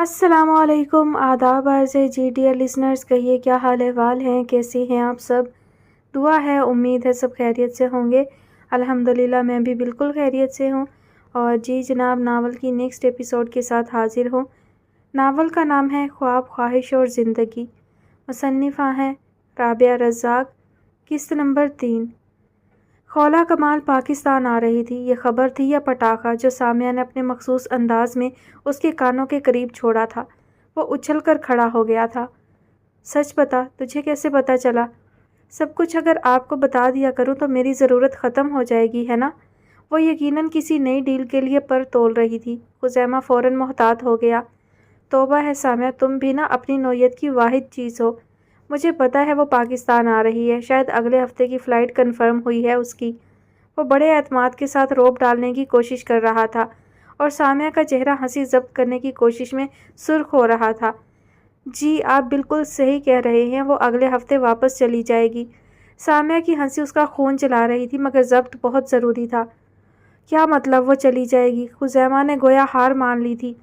السلام علیکم، آداب عرض ہے جی ڈیئر لسنرز، کہیے کیا حال احوال ہیں، کیسے ہیں آپ سب؟ دعا ہے، امید ہے سب خیریت سے ہوں گے۔ الحمدللہ میں بھی بالکل خیریت سے ہوں، اور جی جناب ناول کی نیکسٹ ایپیسوڈ کے ساتھ حاضر ہوں۔ ناول کا نام ہے خواب، خواہش اور زندگی، مصنفہ ہیں رابعہ رزاق۔ قسط نمبر 3۔ خولا کمال پاکستان آ رہی تھی، یہ خبر تھی یا پٹاخہ جو سامعہ نے اپنے مخصوص انداز میں اس کے کانوں کے قریب چھوڑا تھا؟ وہ اچھل کر کھڑا ہو گیا تھا۔ سچ بتا، تجھے کیسے پتہ چلا؟ سب کچھ اگر آپ کو بتا دیا کروں تو میری ضرورت ختم ہو جائے گی، ہے نا؟ وہ یقیناً کسی نئی ڈیل کے لیے پر تول رہی تھی۔ خزیمہ فوراً محتاط ہو گیا۔ توبہ ہے سامعہ، تم بھی نا اپنی نوعیت کی واحد چیز ہو۔ مجھے پتہ ہے وہ پاکستان آ رہی ہے، شاید اگلے ہفتے کی فلائٹ کنفرم ہوئی ہے اس کی۔ وہ بڑے اعتماد کے ساتھ روب ڈالنے کی کوشش کر رہا تھا، اور سامعہ کا چہرہ ہنسی ضبط کرنے کی کوشش میں سرخ ہو رہا تھا۔ جی آپ بالکل صحیح کہہ رہے ہیں، وہ اگلے ہفتے واپس چلی جائے گی۔ سامعہ کی ہنسی اس کا خون چلا رہی تھی، مگر ضبط بہت ضروری تھا۔ کیا مطلب وہ چلی جائے گی؟ خزیمہ نے گویا ہار مان لی تھی۔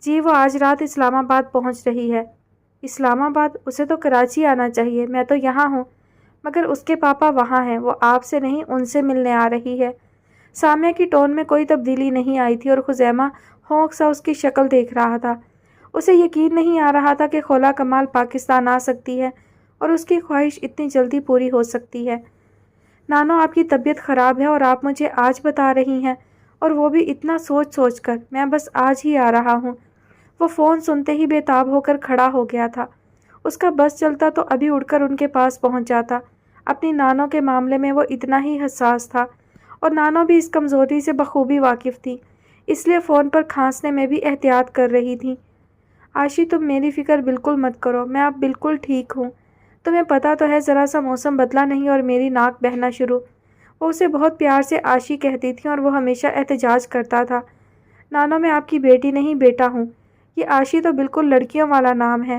جی وہ آج رات اسلام آباد پہنچ رہی ہے۔ اسلام آباد؟ اسے تو کراچی آنا چاہیے، میں تو یہاں ہوں۔ مگر اس کے پاپا وہاں ہیں، وہ آپ سے نہیں ان سے ملنے آ رہی ہے۔ سامعہ کی ٹون میں کوئی تبدیلی نہیں آئی تھی، اور خزیمہ ہونک سا اس کی شکل دیکھ رہا تھا۔ اسے یقین نہیں آ رہا تھا کہ خولا کمال پاکستان آ سکتی ہے، اور اس کی خواہش اتنی جلدی پوری ہو سکتی ہے۔ نانو آپ کی طبیعت خراب ہے اور آپ مجھے آج بتا رہی ہیں، اور وہ بھی اتنا سوچ سوچ کر۔ میں بس آج ہی آ رہا ہوں۔ وہ فون سنتے ہی بے تاب ہو کر کھڑا ہو گیا تھا۔ اس کا بس چلتا تو ابھی اڑ کر ان کے پاس پہنچ جاتا۔ اپنی نانو کے معاملے میں وہ اتنا ہی حساس تھا، اور نانو بھی اس کمزوری سے بخوبی واقف تھی، اس لیے فون پر کھانسنے میں بھی احتیاط کر رہی تھی۔ آشی تم میری فکر بالکل مت کرو، میں اب بالکل ٹھیک ہوں۔ تمہیں پتہ تو ہے ذرا سا موسم بدلا نہیں اور میری ناک بہنا شروع۔ وہ اسے بہت پیار سے آشی کہتی تھی، اور وہ ہمیشہ احتجاج کرتا تھا۔ نانو میں آپ کی بیٹی نہیں بیٹا ہوں، یہ آشی تو بالکل لڑکیوں والا نام ہے۔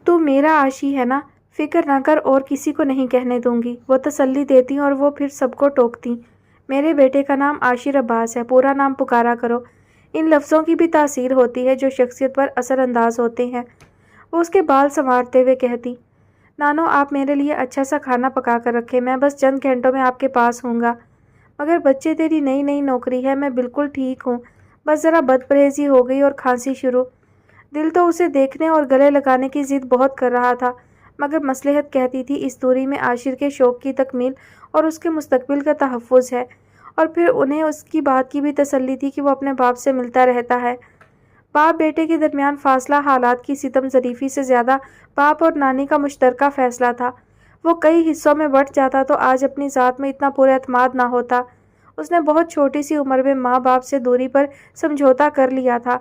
تو میرا آشی ہے نا، فکر نہ کر، اور کسی کو نہیں کہنے دوں گی، وہ تسلی دیتی اور وہ پھر سب کو ٹوکتی۔ میرے بیٹے کا نام عاشر عباس ہے، پورا نام پکارا کرو۔ ان لفظوں کی بھی تاثیر ہوتی ہے جو شخصیت پر اثر انداز ہوتے ہیں۔ وہ اس کے بال سنوارتے ہوئے کہتی، نانو آپ میرے لیے اچھا سا کھانا پکا کر رکھے، میں بس چند گھنٹوں میں آپ کے پاس ہوں گا۔ مگر بچے تیری نئی نئی نوکری ہے، میں بالکل ٹھیک ہوں، بس ذرا بد پرہیزی ہو گئی اور کھانسی شروع۔ دل تو اسے دیکھنے اور گلے لگانے کی ضد بہت کر رہا تھا، مگر مصلحت کہتی تھی اس دوری میں عاشر کے شوق کی تکمیل اور اس کے مستقبل کا تحفظ ہے، اور پھر انہیں اس کی بات کی بھی تسلی تھی کہ وہ اپنے باپ سے ملتا رہتا ہے۔ باپ بیٹے کے درمیان فاصلہ حالات کی ستم ظریفی سے زیادہ باپ اور نانی کا مشترکہ فیصلہ تھا۔ وہ کئی حصوں میں بٹ جاتا تو آج اپنی ذات میں اتنا پورا اعتماد نہ ہوتا۔ اس نے بہت چھوٹی سی عمر میں ماں باپ سے دوری پر سمجھوتا کر لیا تھا،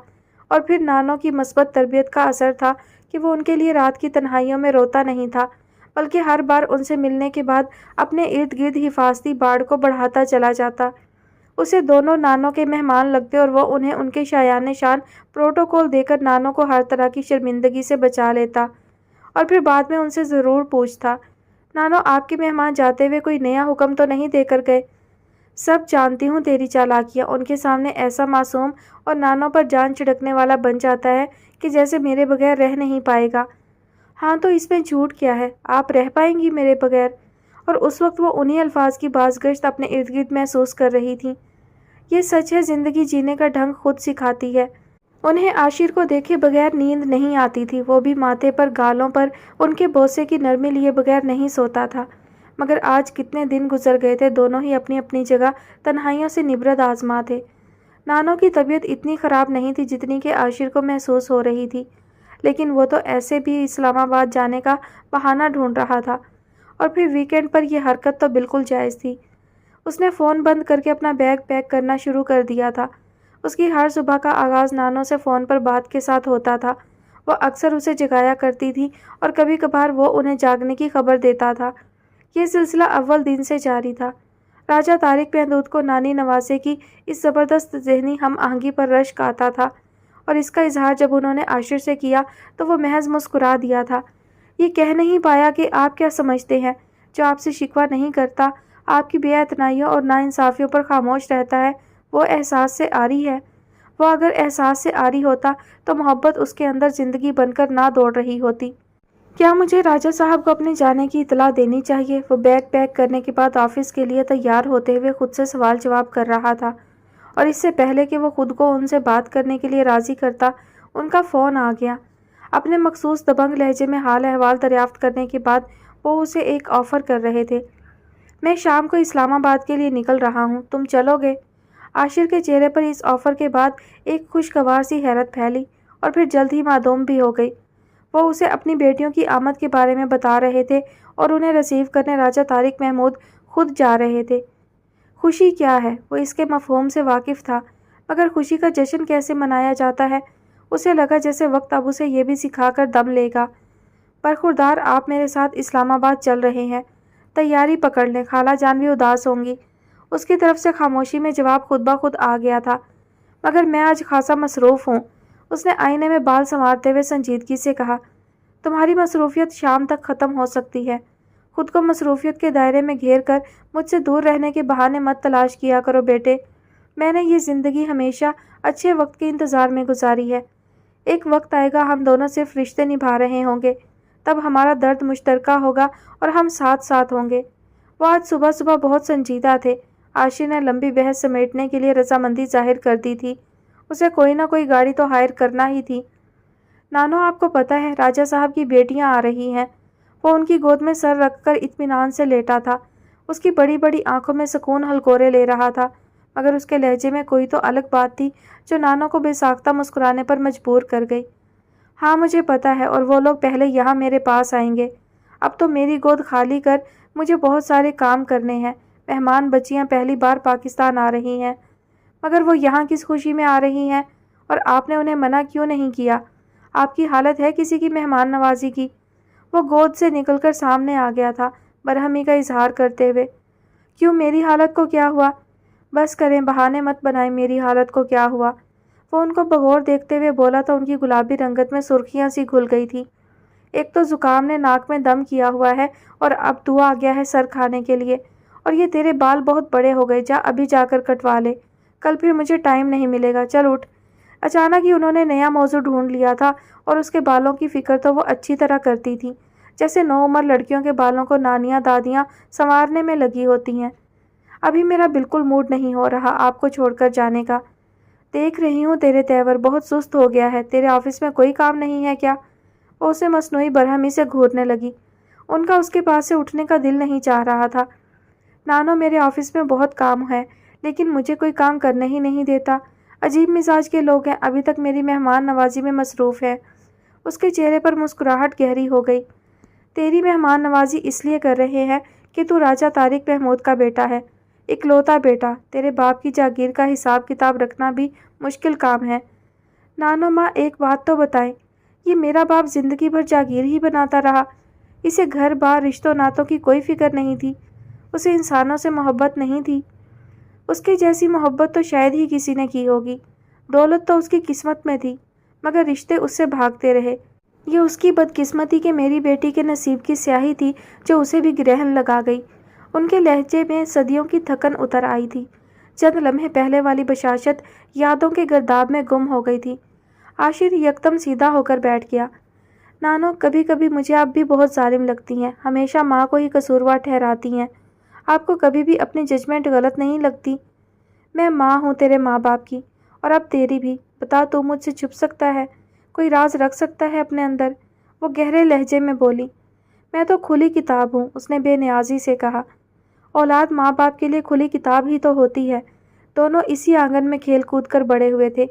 اور پھر نانو کی مثبت تربیت کا اثر تھا کہ وہ ان کے لیے رات کی تنہائیوں میں روتا نہیں تھا، بلکہ ہر بار ان سے ملنے کے بعد اپنے ارد گرد حفاظتی باڑ کو بڑھاتا چلا جاتا۔ اسے دونوں نانو کے مہمان لگتے، اور وہ انہیں ان کے شایان شان پروٹوکول دے کر نانو کو ہر طرح کی شرمندگی سے بچا لیتا، اور پھر بعد میں ان سے ضرور پوچھتا، نانو آپ کے مہمان جاتے ہوئے کوئی نیا حکم تو نہیں دے کر گئے؟ سب جانتی ہوں تیری چالاکیاں، ان کے سامنے ایسا معصوم اور نانو پر جان چھڑکنے والا بن جاتا ہے کہ جیسے میرے بغیر رہ نہیں پائے گا۔ ہاں تو اس میں جھوٹ کیا ہے، آپ رہ پائیں گی میرے بغیر؟ اور اس وقت وہ انہی الفاظ کی بازگشت اپنے ارد گرد محسوس کر رہی تھی۔ یہ سچ ہے، زندگی جینے کا ڈھنگ خود سکھاتی ہے۔ انہیں عاشر کو دیکھے بغیر نیند نہیں آتی تھی، وہ بھی ماتھے پر گالوں پر ان کے بوسے کی نرمی لیے بغیر نہیں سوتا تھا۔ مگر آج کتنے دن گزر گئے تھے، دونوں ہی اپنی اپنی جگہ تنہائیوں سے نبرد آزما تھے۔ نانو کی طبیعت اتنی خراب نہیں تھی جتنی کہ عاشر کو محسوس ہو رہی تھی، لیکن وہ تو ایسے بھی اسلام آباد جانے کا بہانہ ڈھونڈ رہا تھا، اور پھر ویکینڈ پر یہ حرکت تو بالکل جائز تھی۔ اس نے فون بند کر کے اپنا بیگ پیک کرنا شروع کر دیا تھا۔ اس کی ہر صبح کا آغاز نانو سے فون پر بات کے ساتھ ہوتا تھا۔ وہ اکثر اسے جگایا کرتی تھی، اور کبھی کبھار وہ انہیں جاگنے کی خبر دیتا تھا۔ یہ سلسلہ اول دن سے جاری تھا۔ راجہ طارق محدود کو نانی نواسے کی اس زبردست ذہنی ہم آہنگی پر رشک آتا تھا، اور اس کا اظہار جب انہوں نے عاشر سے کیا تو وہ محض مسکرا دیا تھا۔ یہ کہہ نہیں پایا کہ آپ کیا سمجھتے ہیں، جو آپ سے شکوہ نہیں کرتا، آپ کی بے اعتنائیوں اور ناانصافیوں پر خاموش رہتا ہے، وہ احساس سے عاری ہے۔ وہ اگر احساس سے آری ہوتا تو محبت اس کے اندر زندگی بن کر نہ دوڑ رہی ہوتی۔ کیا مجھے راجہ صاحب کو اپنے جانے کی اطلاع دینی چاہیے؟ وہ بیگ پیک کرنے کے بعد آفس کے لیے تیار ہوتے ہوئے خود سے سوال جواب کر رہا تھا، اور اس سے پہلے کہ وہ خود کو ان سے بات کرنے کے لیے راضی کرتا ان کا فون آ گیا۔ اپنے مخصوص دبنگ لہجے میں حال احوال دریافت کرنے کے بعد وہ اسے ایک آفر کر رہے تھے۔ میں شام کو اسلام آباد کے لیے نکل رہا ہوں، تم چلو گے؟ عاشر کے چہرے پر اس آفر کے بعد ایک خوشگوار سی حیرت پھیلی اور پھر جلد ہی معدوم بھی ہو گئی۔ وہ اسے اپنی بیٹیوں کی آمد کے بارے میں بتا رہے تھے اور انہیں ریسیو کرنے راجہ طارق محمود خود جا رہے تھے۔ خوشی کیا ہے، وہ اس کے مفہوم سے واقف تھا، مگر خوشی کا جشن کیسے منایا جاتا ہے؟ اسے لگا جیسے وقت اب اسے یہ بھی سکھا کر دم لے گا۔ برخوردار، آپ میرے ساتھ اسلام آباد چل رہے ہیں، تیاری پکڑ لیں، خالہ جان بھی اداس ہوں گی۔ اس کی طرف سے خاموشی میں جواب خود بخود آ گیا تھا، مگر میں آج خاصا مصروف ہوں۔ اس نے آئینے میں بال سنوارتے ہوئے سنجیدگی سے کہا، تمہاری مصروفیت شام تک ختم ہو سکتی ہے۔ خود کو مصروفیت کے دائرے میں گھیر کر مجھ سے دور رہنے کے بہانے مت تلاش کیا کرو بیٹے۔ میں نے یہ زندگی ہمیشہ اچھے وقت کے انتظار میں گزاری ہے۔ ایک وقت آئے گا ہم دونوں صرف رشتے نبھا رہے ہوں گے، تب ہمارا درد مشترکہ ہوگا اور ہم ساتھ ساتھ ہوں گے۔ وہ آج صبح صبح بہت سنجیدہ تھے۔ عاشر نے لمبی بحث سمیٹنے کے لیے رضامندی ظاہر کر دی تھی، اسے کوئی نہ کوئی گاڑی تو ہائر کرنا ہی تھی۔ نانو، آپ کو پتہ ہے راجہ صاحب کی بیٹیاں آ رہی ہیں۔ وہ ان کی گود میں سر رکھ کر اطمینان سے لیٹا تھا، اس کی بڑی بڑی آنکھوں میں سکون ہلکورے لے رہا تھا، مگر اس کے لہجے میں کوئی تو الگ بات تھی جو نانو کو بے ساختہ مسکرانے پر مجبور کر گئی۔ ہاں مجھے پتہ ہے، اور وہ لوگ پہلے یہاں میرے پاس آئیں گے۔ اب تو میری گود خالی کر مجھے بہت سارے کام کرنے ہیں۔ مہمان بچیاں پہلی بار پاکستان آ رہی ہیں، مگر وہ یہاں کس خوشی میں آ رہی ہیں، اور آپ نے انہیں منع کیوں نہیں کیا؟ آپ کی حالت ہے کسی کی مہمان نوازی کی؟ وہ گود سے نکل کر سامنے آ گیا تھا، برہمی کا اظہار کرتے ہوئے۔ کیوں، میری حالت کو کیا ہوا؟ بس کریں، بہانے مت بنائیں، میری حالت کو کیا ہوا؟ وہ ان کو بغور دیکھتے ہوئے بولا تو ان کی گلابی رنگت میں سرخیاں سی گھل گئی تھی۔ ایک تو زکام نے ناک میں دم کیا ہوا ہے، اور اب تو آ گیا ہے سر کھانے کے لیے، اور یہ تیرے بال بہت بڑے ہو گئے، جا ابھی جا کر کٹوا لے، کل پھر مجھے ٹائم نہیں ملے گا، چل اٹھ۔ اچانک ہی انہوں نے نیا موضوع ڈھونڈ لیا تھا، اور اس کے بالوں کی فکر تو وہ اچھی طرح کرتی تھی، جیسے نوعمر لڑکیوں کے بالوں کو نانیاں دادیاں سنوارنے میں لگی ہوتی ہیں۔ ابھی میرا بالکل موڈ نہیں ہو رہا آپ کو چھوڑ کر جانے کا۔ دیکھ رہی ہوں تیرے تیور بہت سست ہو گیا ہے، تیرے آفس میں کوئی کام نہیں ہے کیا؟ وہ اسے مصنوعی برہمی سے گھورنے لگی۔ ان کا اس کے پاس سے اٹھنے کا دل نہیں چاہ رہا تھا۔ نانو، میرے آفس میں بہت کام ہے، لیکن مجھے کوئی کام کرنے ہی نہیں دیتا۔ عجیب مزاج کے لوگ ہیں، ابھی تک میری مہمان نوازی میں مصروف ہیں۔ اس کے چہرے پر مسکراہٹ گہری ہو گئی۔ تیری مہمان نوازی اس لیے کر رہے ہیں کہ تو راجہ طارق محمود کا بیٹا ہے، اکلوتا بیٹا۔ تیرے باپ کی جاگیر کا حساب کتاب رکھنا بھی مشکل کام ہے۔ نانو ماں، ایک بات تو بتائیں، یہ میرا باپ زندگی بھر جاگیر ہی بناتا رہا؟ اسے گھر بار رشتوں ناتوں کی کوئی فکر نہیں تھی، اسے انسانوں سے محبت نہیں تھی؟ اس کی جیسی محبت تو شاید ہی کسی نے کی ہوگی۔ دولت تو اس کی قسمت میں تھی، مگر رشتے اس سے بھاگتے رہے۔ یہ اس کی بدقسمتی کہ میری بیٹی کے نصیب کی سیاہی تھی جو اسے بھی گرہن لگا گئی۔ ان کے لہجے میں صدیوں کی تھکن اتر آئی تھی۔ چند لمحے پہلے والی بشاشت یادوں کے گرداب میں گم ہو گئی تھی۔ عاشر یکدم سیدھا ہو کر بیٹھ گیا۔ نانو، کبھی کبھی مجھے آپ بھی بہت ظالم لگتی ہیں، ہمیشہ ماں کو ہی قصوروار ٹھہراتی ہیں۔ آپ کو کبھی بھی اپنی ججمنٹ غلط نہیں لگتی؟ میں ماں ہوں تیرے ماں باپ کی، اور اب تیری بھی۔ بتا، تو مجھ سے چھپ سکتا ہے، کوئی راز رکھ سکتا ہے اپنے اندر؟ وہ گہرے لہجے میں بولی۔ میں تو کھلی کتاب ہوں، اس نے بے نیازی سے کہا۔ اولاد ماں باپ کے لیے کھلی کتاب ہی تو ہوتی ہے۔ دونوں اسی آنگن میں کھیل کود کر بڑے ہوئے تھے،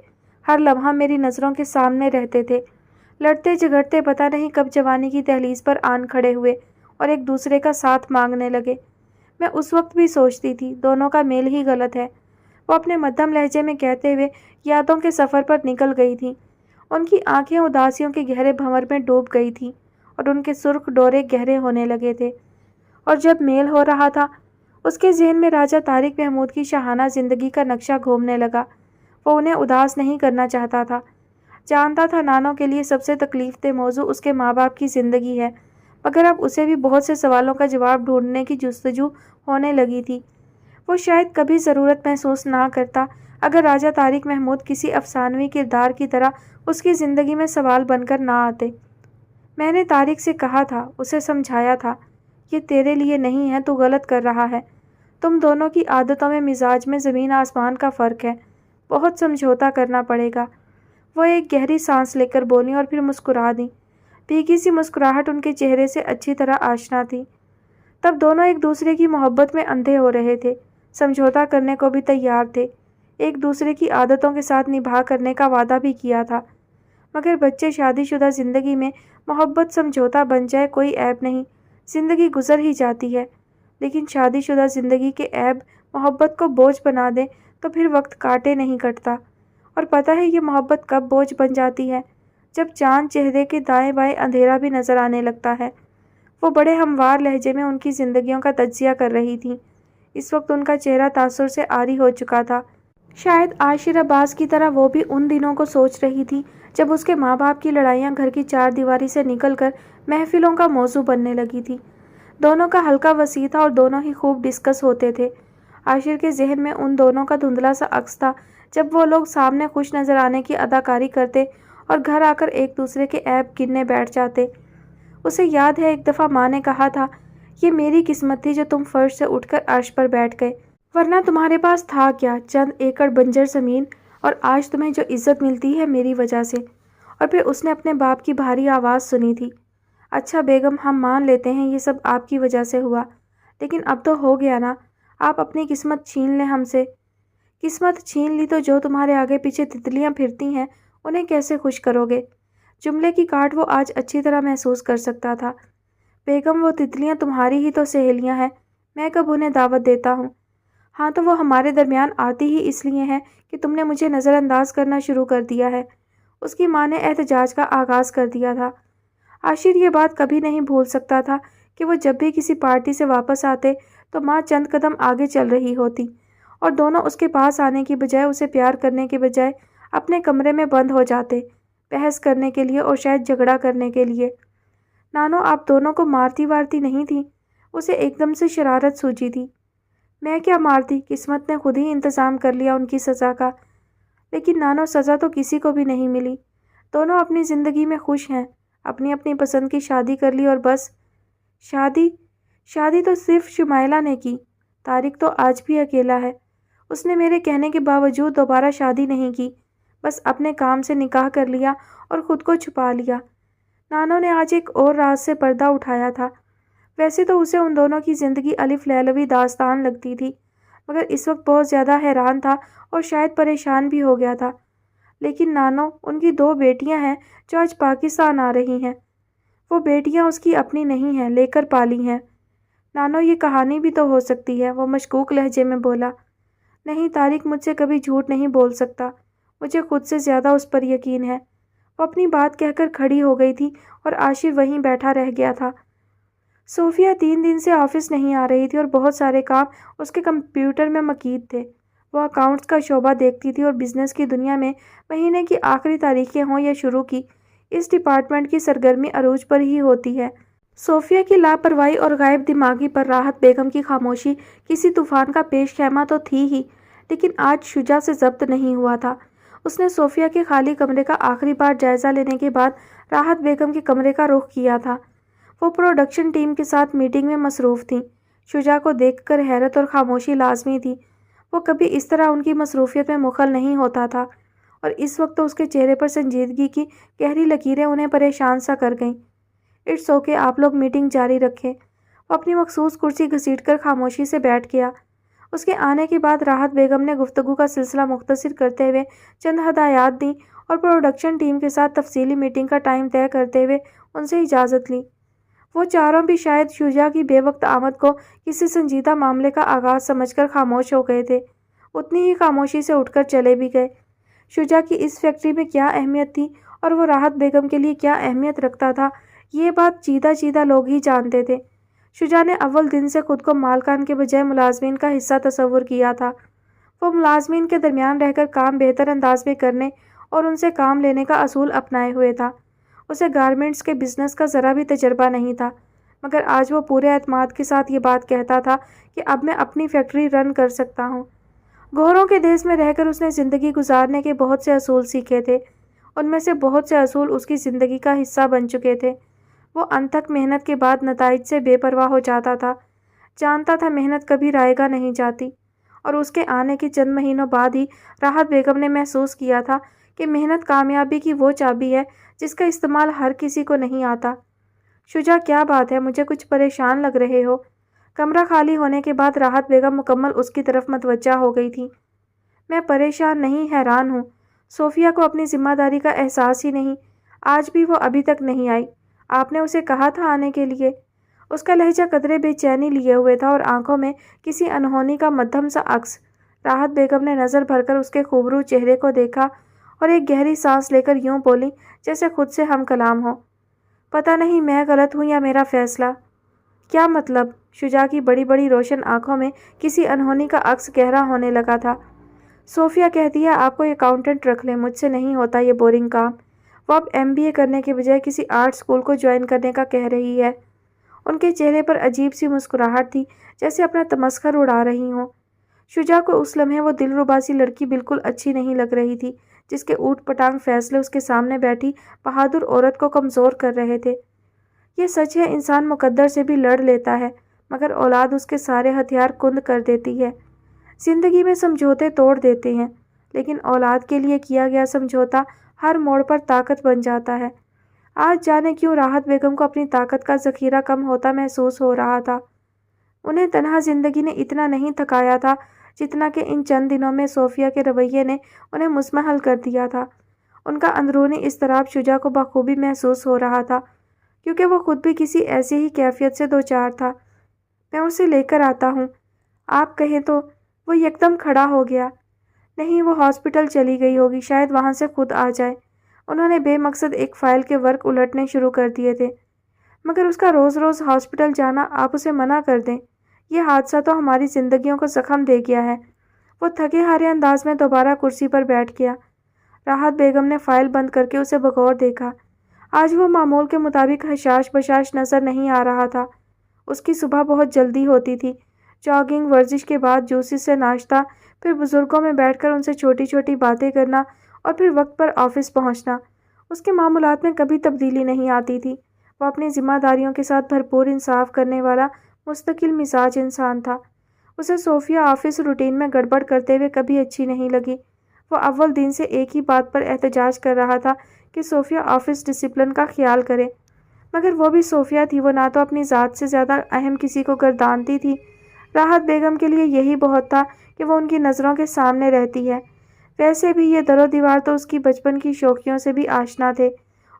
ہر لمحہ میری نظروں کے سامنے رہتے تھے۔ لڑتے جھگڑتے پتہ نہیں کب جوانی کی دہلیز پر آن کھڑے ہوئے اور ایک دوسرے کا ساتھ مانگنے لگے۔ میں اس وقت بھی سوچتی تھی دونوں کا میل ہی غلط ہے۔ وہ اپنے مدھم لہجے میں کہتے ہوئے یادوں کے سفر پر نکل گئی تھی۔ ان کی آنکھیں اداسیوں کے گہرے بھنور میں ڈوب گئی تھیں، اور ان کے سرخ ڈورے گہرے ہونے لگے تھے۔ اور جب میل ہو رہا تھا، اس کے ذہن میں راجہ طارق محمود کی شاہانہ زندگی کا نقشہ گھومنے لگا۔ وہ انہیں اداس نہیں کرنا چاہتا تھا، جانتا تھا نانو کے لیے سب سے تکلیف دہ موضوع اس کے ماں باپ کی زندگی ہے، مگر اب اسے بھی بہت سے سوالوں کا جواب ڈھونڈنے کی جستجو ہونے لگی تھی۔ وہ شاید کبھی ضرورت محسوس نہ کرتا، اگر راجہ طارق محمود کسی افسانوی کردار کی طرح اس کی زندگی میں سوال بن کر نہ آتے۔ میں نے طارق سے کہا تھا، اسے سمجھایا تھا، یہ تیرے لیے نہیں ہے، تو غلط کر رہا ہے۔ تم دونوں کی عادتوں میں، مزاج میں زمین آسمان کا فرق ہے، بہت سمجھوتا کرنا پڑے گا۔ وہ ایک گہری سانس لے کر بولیں اور پھر مسکرا دیں۔ بھیگی سی مسکراہٹ ان کے چہرے سے اچھی طرح آشنا تھی۔ تب دونوں ایک دوسرے کی محبت میں اندھے ہو رہے تھے، سمجھوتا کرنے کو بھی تیار تھے، ایک دوسرے کی عادتوں کے ساتھ نبھا کرنے کا وعدہ بھی کیا تھا۔ مگر بچے شادی شدہ زندگی میں محبت سمجھوتا بن جائے کوئی عیب نہیں، زندگی گزر ہی جاتی ہے۔ لیکن شادی شدہ زندگی کے عیب محبت کو بوجھ بنا دیں تو پھر وقت کاٹے نہیں کٹتا۔ اور پتہ ہے یہ محبت کب بوجھ بن جاتی ہے؟ جب چاند چہرے کے دائیں بائیں اندھیرا بھی نظر آنے لگتا ہے۔ وہ بڑے ہموار لہجے میں ان کی زندگیوں کا تجزیہ کر رہی تھیں۔ اس وقت ان کا چہرہ تاثر سے عاری ہو چکا تھا۔ شاید عاشر عباس کی طرح وہ بھی ان دنوں کو سوچ رہی تھی جب اس کے ماں باپ کی لڑائیاں گھر کی چار دیواری سے نکل کر محفلوں کا موضوع بننے لگی تھی۔ دونوں کا حلقہ وسیع تھا اور دونوں ہی خوب ڈسکس ہوتے تھے۔ عاشر کے ذہن میں ان دونوں کا دھندلا سا عکس تھا جب وہ لوگ سامنے خوش نظر آنے کی اداکاری کرتے اور گھر آ کر ایک دوسرے کے عیب گننے بیٹھ جاتے۔ اسے یاد ہے ایک دفعہ ماں نے کہا تھا، یہ میری قسمت تھی جو تم فرش سے اٹھ کر عرش پر بیٹھ گئے، ورنہ تمہارے پاس تھا کیا، چند ایکڑ بنجر زمین، اور آج تمہیں جو عزت ملتی ہے میری وجہ سے۔ اور پھر اس نے اپنے باپ کی بھاری آواز سنی تھی، اچھا بیگم ہم مان لیتے ہیں یہ سب آپ کی وجہ سے ہوا، لیکن اب تو ہو گیا نا، آپ اپنی قسمت چھین لیں ہم سے۔ قسمت چھین لی تو جو تمہارے آگے پیچھے تتلیاں پھرتی ہیں انہیں کیسے خوش کرو گے؟ جملے کی کاٹ وہ آج اچھی طرح محسوس کر سکتا تھا۔ بیگم وہ تتلیاں تمہاری ہی تو سہیلیاں ہیں، میں کب انہیں دعوت دیتا ہوں؟ ہاں تو وہ ہمارے درمیان آتی ہی اس لیے ہیں کہ تم نے مجھے نظر انداز کرنا شروع کر دیا ہے۔ اس کی ماں نے احتجاج کا آغاز کر دیا تھا۔ عاشر یہ بات کبھی نہیں بھول سکتا تھا کہ وہ جب بھی کسی پارٹی سے واپس آتے تو ماں چند قدم آگے چل رہی ہوتی اور دونوں اس کے پاس آنے کی بجائے، اسے پیار کرنے کے بجائے اپنے کمرے میں بند ہو جاتے، بحث کرنے کے لیے اور شاید جھگڑا کرنے کے لیے۔ نانو آپ دونوں کو مارتی وارتی نہیں تھی؟ اسے ایک دم سے شرارت سوچی تھی۔ میں کیا مارتی، قسمت نے خود ہی انتظام کر لیا ان کی سزا کا۔ لیکن نانو سزا تو کسی کو بھی نہیں ملی، دونوں اپنی زندگی میں خوش ہیں، اپنی اپنی پسند کی شادی کر لی اور بس۔ شادی تو صرف شمائلہ نے کی، طارق تو آج بھی اکیلا ہے، اس نے میرے کہنے کے باوجود دوبارہ شادی نہیں کی، بس اپنے کام سے نکاح کر لیا اور خود کو چھپا لیا۔ نانو نے آج ایک اور راز سے پردہ اٹھایا تھا۔ ویسے تو اسے ان دونوں کی زندگی الف لیلوی داستان لگتی تھی، مگر اس وقت بہت زیادہ حیران تھا اور شاید پریشان بھی ہو گیا تھا۔ لیکن نانو، ان کی 2 بیٹیاں ہیں جو آج پاکستان آ رہی ہیں، وہ بیٹیاں اس کی اپنی نہیں ہیں، لے کر پالی ہیں۔ نانو یہ کہانی بھی تو ہو سکتی ہے، وہ مشکوک لہجے میں بولا۔ نہیں، طارق مجھ سے کبھی جھوٹ نہیں بول سکتا، مجھے خود سے زیادہ اس پر یقین ہے۔ وہ اپنی بات کہہ کر کھڑی ہو گئی تھی اور عاشر وہیں بیٹھا رہ گیا تھا۔ صوفیہ 3 دن سے آفس نہیں آ رہی تھی اور بہت سارے کام اس کے کمپیوٹر میں مقید تھے۔ وہ اکاؤنٹس کا شعبہ دیکھتی تھی اور بزنس کی دنیا میں مہینے کی آخری تاریخیں ہوں یا شروع کی، اس ڈپارٹمنٹ کی سرگرمی عروج پر ہی ہوتی ہے۔ صوفیہ کی لاپرواہی اور غائب دماغی پر راحت بیگم کی خاموشی کسی طوفان کا پیش خیمہ تو تھی ہی، لیکن آج شجاع سے ضبط نہیں ہوا تھا۔ اس نے صوفیہ کے خالی کمرے کا آخری بار جائزہ لینے کے بعد راحت بیگم کے کمرے کا رخ کیا تھا۔ وہ پروڈکشن ٹیم کے ساتھ میٹنگ میں مصروف تھیں۔ شجاع کو دیکھ کر حیرت اور خاموشی لازمی تھی، وہ کبھی اس طرح ان کی مصروفیت میں مخل نہیں ہوتا تھا، اور اس وقت تو اس کے چہرے پر سنجیدگی کی گہری لکیریں انہیں پریشان سا کر گئیں۔ اٹس اوکے، آپ لوگ میٹنگ جاری رکھیں۔ وہ اپنی مخصوص کرسی گھسیٹ کر خاموشی سے بیٹھ گیا۔ اس کے آنے کے بعد راحت بیگم نے گفتگو کا سلسلہ مختصر کرتے ہوئے چند ہدایات دیں اور پروڈکشن ٹیم کے ساتھ تفصیلی میٹنگ کا ٹائم طے کرتے ہوئے ان سے اجازت لی۔ وہ چاروں بھی شاید شجاع کی بے وقت آمد کو کسی سنجیدہ معاملے کا آغاز سمجھ کر خاموش ہو گئے تھے، اتنی ہی خاموشی سے اٹھ کر چلے بھی گئے۔ شجاع کی اس فیکٹری میں کیا اہمیت تھی اور وہ راحت بیگم کے لیے کیا اہمیت رکھتا تھا، یہ بات چیدہ لوگ ہی جانتے تھے۔ شجاع نے اول دن سے خود کو مالکان کے بجائے ملازمین کا حصہ تصور کیا تھا۔ وہ ملازمین کے درمیان رہ کر کام بہتر انداز میں کرنے اور ان سے کام لینے کا اصول اپنائے ہوئے تھا۔ اسے گارمنٹس کے بزنس کا ذرا بھی تجربہ نہیں تھا، مگر آج وہ پورے اعتماد کے ساتھ یہ بات کہتا تھا کہ اب میں اپنی فیکٹری رن کر سکتا ہوں۔ گوروں کے دیس میں رہ کر اس نے زندگی گزارنے کے بہت سے اصول سیکھے تھے۔ ان میں سے بہت سے اصول اس کی زندگی کا حصہ بن چکے تھے۔ وہ انتھک محنت کے بعد نتائج سے بے پرواہ ہو جاتا تھا، جانتا تھا محنت کبھی رائے گاہ نہیں جاتی، اور اس کے آنے کے چند مہینوں بعد ہی راحت بیگم نے محسوس کیا تھا کہ محنت کامیابی کی وہ چابی ہے جس کا استعمال ہر کسی کو نہیں آتا۔ شجاع، کیا بات ہے؟ مجھے کچھ پریشان لگ رہے ہو۔ کمرہ خالی ہونے کے بعد راحت بیگم مکمل اس کی طرف متوجہ ہو گئی تھی۔ میں پریشان نہیں، حیران ہوں۔ صوفیہ کو اپنی ذمہ داری کا احساس ہی نہیں۔ آج بھی وہ ابھی تک نہیں آئی۔ آپ نے اسے کہا تھا آنے کے لیے؟ اس کا لہجہ قدرے بے چینی لیے ہوئے تھا اور آنکھوں میں کسی انہونی کا مدھم سا عکس۔ راحت بیگم نے نظر بھر کر اس کے خوبرو چہرے کو دیکھا اور ایک گہری سانس لے کر یوں بولی جیسے خود سے ہم کلام ہو۔ پتہ نہیں میں غلط ہوں یا میرا فیصلہ۔ کیا مطلب؟ شجاع کی بڑی بڑی روشن آنکھوں میں کسی انہونی کا عکس گہرا ہونے لگا تھا۔ صوفیہ کہتی ہے آپ کو اکاؤنٹنٹ رکھ لیں، مجھ سے نہیں ہوتا یہ بورنگ کام۔ وہ اب MBA کرنے کے بجائے کسی آرٹ اسکول کو جوائن کرنے کا کہہ رہی ہے۔ ان کے چہرے پر عجیب سی مسکراہٹ تھی، جیسے اپنا تمسخر اڑا رہی ہوں۔ شجاع کو اس لمحے وہ دلربا سی لڑکی بالکل اچھی نہیں لگ رہی تھی جس کے اوٹ پٹانگ فیصلے اس کے سامنے بیٹھی بہادر عورت کو کمزور کر رہے تھے۔ یہ سچ ہے، انسان مقدر سے بھی لڑ لیتا ہے، مگر اولاد اس کے سارے ہتھیار کند کر دیتی ہے۔ زندگی میں سمجھوتے توڑ دیتے ہیں، لیکن اولاد کے لیے کیا گیا سمجھوتا ہر موڑ پر طاقت بن جاتا ہے۔ آج جانے کیوں راحت بیگم کو اپنی طاقت کا ذخیرہ کم ہوتا محسوس ہو رہا تھا۔ انہیں تنہا زندگی نے اتنا نہیں تھکایا تھا جتنا کہ ان چند دنوں میں صوفیہ کے رویے نے انہیں مسمحل کر دیا تھا۔ ان کا اندرونی اضطراب شجاع کو بخوبی محسوس ہو رہا تھا، کیونکہ وہ خود بھی کسی ایسی ہی کیفیت سے دوچار تھا۔ میں اسے لے کر آتا ہوں، آپ کہیں تو۔ وہ یکدم کھڑا ہو گیا۔ نہیں، وہ ہاسپٹل چلی گئی ہوگی، شاید وہاں سے خود آ جائے۔ انہوں نے بے مقصد ایک فائل کے ورق الٹنے شروع کر دیے تھے۔ مگر اس کا روز روز ہاسپٹل جانا، آپ اسے منع کر دیں۔ یہ حادثہ تو ہماری زندگیوں کو زخم دے گیا ہے۔ وہ تھکے ہارے انداز میں دوبارہ کرسی پر بیٹھ گیا۔ راحت بیگم نے فائل بند کر کے اسے بغور دیکھا۔ آج وہ معمول کے مطابق حشاش بشاش نظر نہیں آ رہا تھا۔ اس کی صبح بہت جلدی ہوتی تھی، جاگنگ، ورزش کے بعد جوسی سے ناشتہ، پھر بزرگوں میں بیٹھ کر ان سے چھوٹی چھوٹی باتیں کرنا اور پھر وقت پر آفس پہنچنا۔ اس کے معمولات میں کبھی تبدیلی نہیں آتی تھی۔ وہ اپنی ذمہ داریوں کے ساتھ بھرپور انصاف کرنے والا مستقل مزاج انسان تھا۔ اسے صوفیہ آفس روٹین میں گڑبڑ کرتے ہوئے کبھی اچھی نہیں لگی۔ وہ اول دن سے ایک ہی بات پر احتجاج کر رہا تھا کہ صوفیہ آفس ڈسپلن کا خیال کرے، مگر وہ بھی صوفیہ تھی، وہ نہ تو اپنی ذات سے زیادہ اہم کسی کو گردانتی تھی۔ راحت بیگم کے لیے یہی بہت تھا کہ وہ ان کی نظروں کے سامنے رہتی ہے۔ ویسے بھی یہ در و دیوار تو اس کی بچپن کی شوخیوں سے بھی آشنا تھے،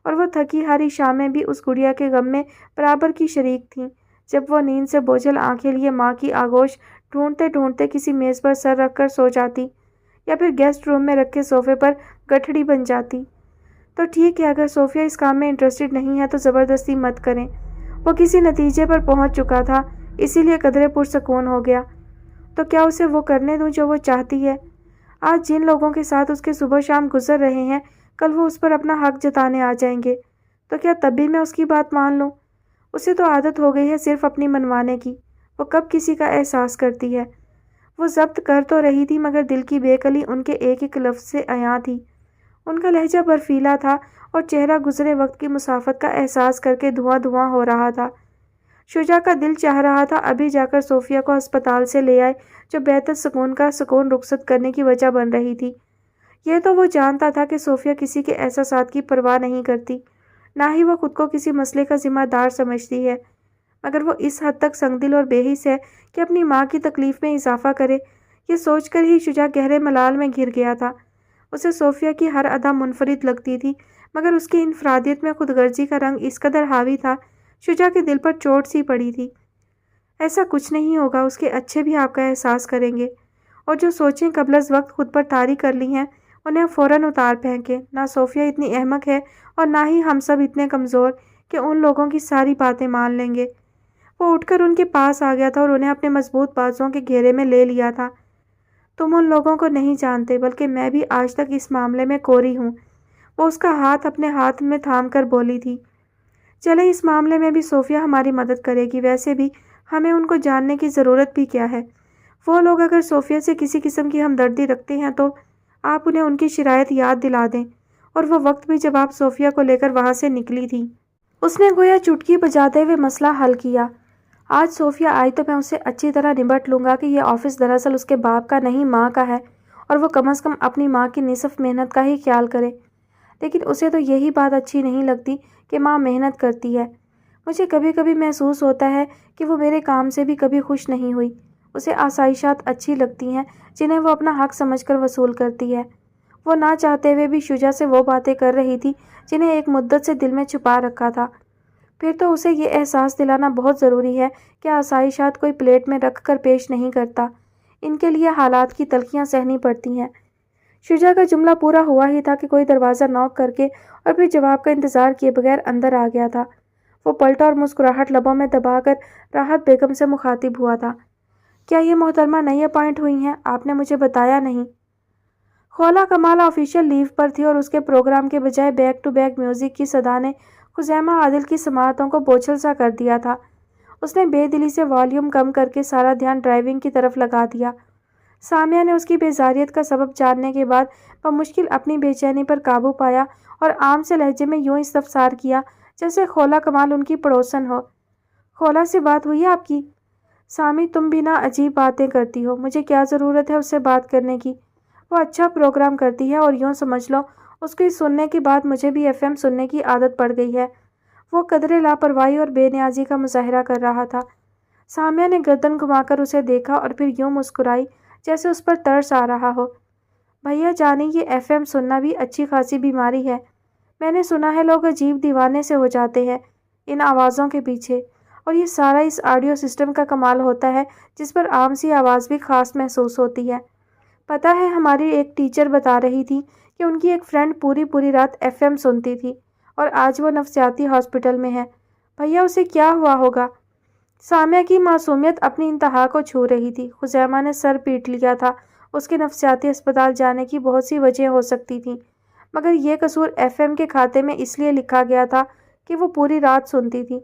اور وہ تھکی ہاری شامیں بھی اس گڑیا کے غم میں برابر کی شریک تھیں، جب وہ نیند سے بوجھل آنکھیں لیے ماں کی آغوش ڈھونڈتے ڈھونڈتے کسی میز پر سر رکھ کر سو جاتی، یا پھر گیسٹ روم میں رکھے صوفے پر گٹھڑی بن جاتی۔ تو ٹھیک ہے، اگر صوفیہ اس کام میں انٹرسٹڈ نہیں ہے تو زبردستی مت کریں۔ وہ کسی نتیجے پر پہنچ چکا تھا، اسی لیے قدرے پرسکون ہو گیا۔ تو کیا اسے وہ کرنے دوں جو وہ چاہتی ہے؟ آج جن لوگوں کے ساتھ اس کے صبح شام گزر رہے ہیں، کل وہ اس پر اپنا حق جتانے آ جائیں گے، تو کیا تب بھی میں اس کی بات مان لوں؟ اسے تو عادت ہو گئی ہے صرف اپنی منوانے کی، وہ کب کسی کا احساس کرتی ہے؟ وہ ضبط کر تو رہی تھی، مگر دل کی بے کلی ان کے ایک ایک لفظ سے عیاں تھی۔ ان کا لہجہ برفیلا تھا اور چہرہ گزرے وقت کی مسافت کا احساس کر کے دھواں دھواں ہو رہا تھا۔ شجاع کا دل چاہ رہا تھا ابھی جا کر صوفیہ کو ہسپتال سے لے آئے، جو بیت السکون کا سکون رخصت کرنے کی وجہ بن رہی تھی۔ یہ تو وہ جانتا تھا کہ صوفیہ کسی کے احساسات کی پرواہ نہیں کرتی، نہ ہی وہ خود کو کسی مسئلے کا ذمہ دار سمجھتی ہے، مگر وہ اس حد تک سنگدل اور بے حس ہے کہ اپنی ماں کی تکلیف میں اضافہ کرے۔ یہ سوچ کر ہی شجاع گہرے ملال میں گر گیا تھا۔ اسے صوفیہ کی ہر ادا منفرد لگتی تھی، مگر اس کی انفرادیت میں خود غرضی کا رنگ اس قدر حاوی تھا، شجاع کے دل پر چوٹ سی پڑی تھی۔ ایسا کچھ نہیں ہوگا، اس کے اچھے بھی آپ کا احساس کریں گے، اور جو سوچیں قبل از وقت خود پر طاری کر لی ہیں انہیں فوراً اتار پھینکیں۔ نہ صوفیہ اتنی احمق ہے اور نہ ہی ہم سب اتنے کمزور کہ ان لوگوں کی ساری باتیں مان لیں گے۔ وہ اٹھ کر ان کے پاس آ گیا تھا اور انہیں اپنے مضبوط بازوؤں کے گھیرے میں لے لیا تھا۔ تم ان لوگوں کو نہیں جانتے، بلکہ میں بھی آج تک اس معاملے میں کوری ہوں۔ وہ اس کا ہاتھ اپنے ہاتھ میں تھام کر بولی تھی۔ چلیں، اس معاملے میں بھی صوفیہ ہماری مدد کرے گی، ویسے بھی ہمیں ان کو جاننے کی ضرورت بھی کیا ہے؟ وہ لوگ اگر صوفیہ سے کسی قسم کی ہمدردی رکھتے ہیں تو آپ انہیں ان کی شرائط یاد دلا دیں، اور وہ وقت بھی جب آپ صوفیہ کو لے کر وہاں سے نکلی تھی۔ اس نے گویا چٹکی بجاتے ہوئے مسئلہ حل کیا۔ آج صوفیہ آئی تو میں اسے اچھی طرح نبٹ لوں گا کہ یہ آفس دراصل اس کے باپ کا نہیں ماں کا ہے، اور وہ کم از کم اپنی ماں کی نصف محنت کا ہی خیال کرے۔ لیکن اسے تو یہی بات اچھی نہیں لگتی کہ ماں محنت کرتی ہے۔ مجھے کبھی کبھی محسوس ہوتا ہے کہ وہ میرے کام سے بھی کبھی خوش نہیں ہوئی۔ اسے آسائشات اچھی لگتی ہیں جنہیں وہ اپنا حق سمجھ کر وصول کرتی ہے۔ وہ نہ چاہتے ہوئے بھی شجا سے وہ باتیں کر رہی تھی جنہیں ایک مدت سے دل میں چھپا رکھا تھا۔ پھر تو اسے یہ احساس دلانا بہت ضروری ہے کہ آسائشات کوئی پلیٹ میں رکھ کر پیش نہیں کرتا، ان کے لیے حالات کی تلخیاں سہنی پڑتی ہیں۔ شجا کا جملہ پورا ہوا ہی تھا کہ کوئی دروازہ نوک کر کے اور پھر جواب کا انتظار کیے بغیر اندر آ گیا تھا۔ وہ پلٹا اور مسکراہٹ لبوں میں دبا کر راحت بیگم سے مخاطب ہوا تھا۔ کیا یہ محترمہ نئی اپائنٹ ہوئی ہیں؟ آپ نے مجھے بتایا نہیں۔ خولا کمال آفیشیل لیو پر تھی اور اس کے پروگرام کے بجائے بیک ٹو بیک میوزک کی صدا نے خزیمہ عادل کی سماعتوں کو بوچھل سا کر دیا تھا۔ اس نے بے دلی سے والیوم کم کر کے سارا دھیان ڈرائیونگ کی طرف لگا دیا۔ سامیہ نے اس کی بیزاریت کا سبب جاننے کے بعد بمشکل اپنی بے چینی پر قابو پایا اور عام سے لہجے میں یوں استفسار کیا جیسے خولا کمال ان کی پڑوسن ہو۔ خولا سے بات ہوئی آپ کی؟ سامی تم بھی نہ عجیب باتیں کرتی ہو، مجھے کیا ضرورت ہے اس سے بات کرنے کی؟ وہ اچھا پروگرام کرتی ہے اور یوں سمجھ لو اس کی سننے کے بعد مجھے بھی FM سننے کی عادت پڑ گئی ہے۔ وہ قدرے لاپرواہی اور بے نیازی کا مظاہرہ کر رہا تھا۔ سامیہ نے گردن گھما کر اسے دیکھا اور پھر یوں مسکرائی جیسے اس پر ترس آ رہا ہو۔ بھیا جانی یہ FM سننا بھی اچھی خاصی بیماری ہے۔ میں نے سنا ہے لوگ عجیب دیوانے سے ہو جاتے ہیں ان آوازوں کے پیچھے، اور یہ سارا اس آڈیو سسٹم کا کمال ہوتا ہے جس پر عام سی آواز بھی خاص محسوس ہوتی ہے۔ پتہ ہے ہماری ایک ٹیچر بتا رہی تھی کہ ان کی ایک فرینڈ پوری رات FM سنتی تھی اور آج وہ نفسیاتی ہاسپٹل میں ہے۔ بھیا اسے کیا ہوا ہوگا؟ سامیہ کی معصومیت اپنی انتہا کو چھو رہی تھی۔ خزیمہ نے سر پیٹ لیا تھا۔ اس کے نفسیاتی اسپتال جانے کی بہت سی وجہ ہو سکتی تھیں، مگر یہ قصور FM کے کھاتے میں اس لیے لکھا گیا تھا کہ وہ پوری رات سنتی تھی۔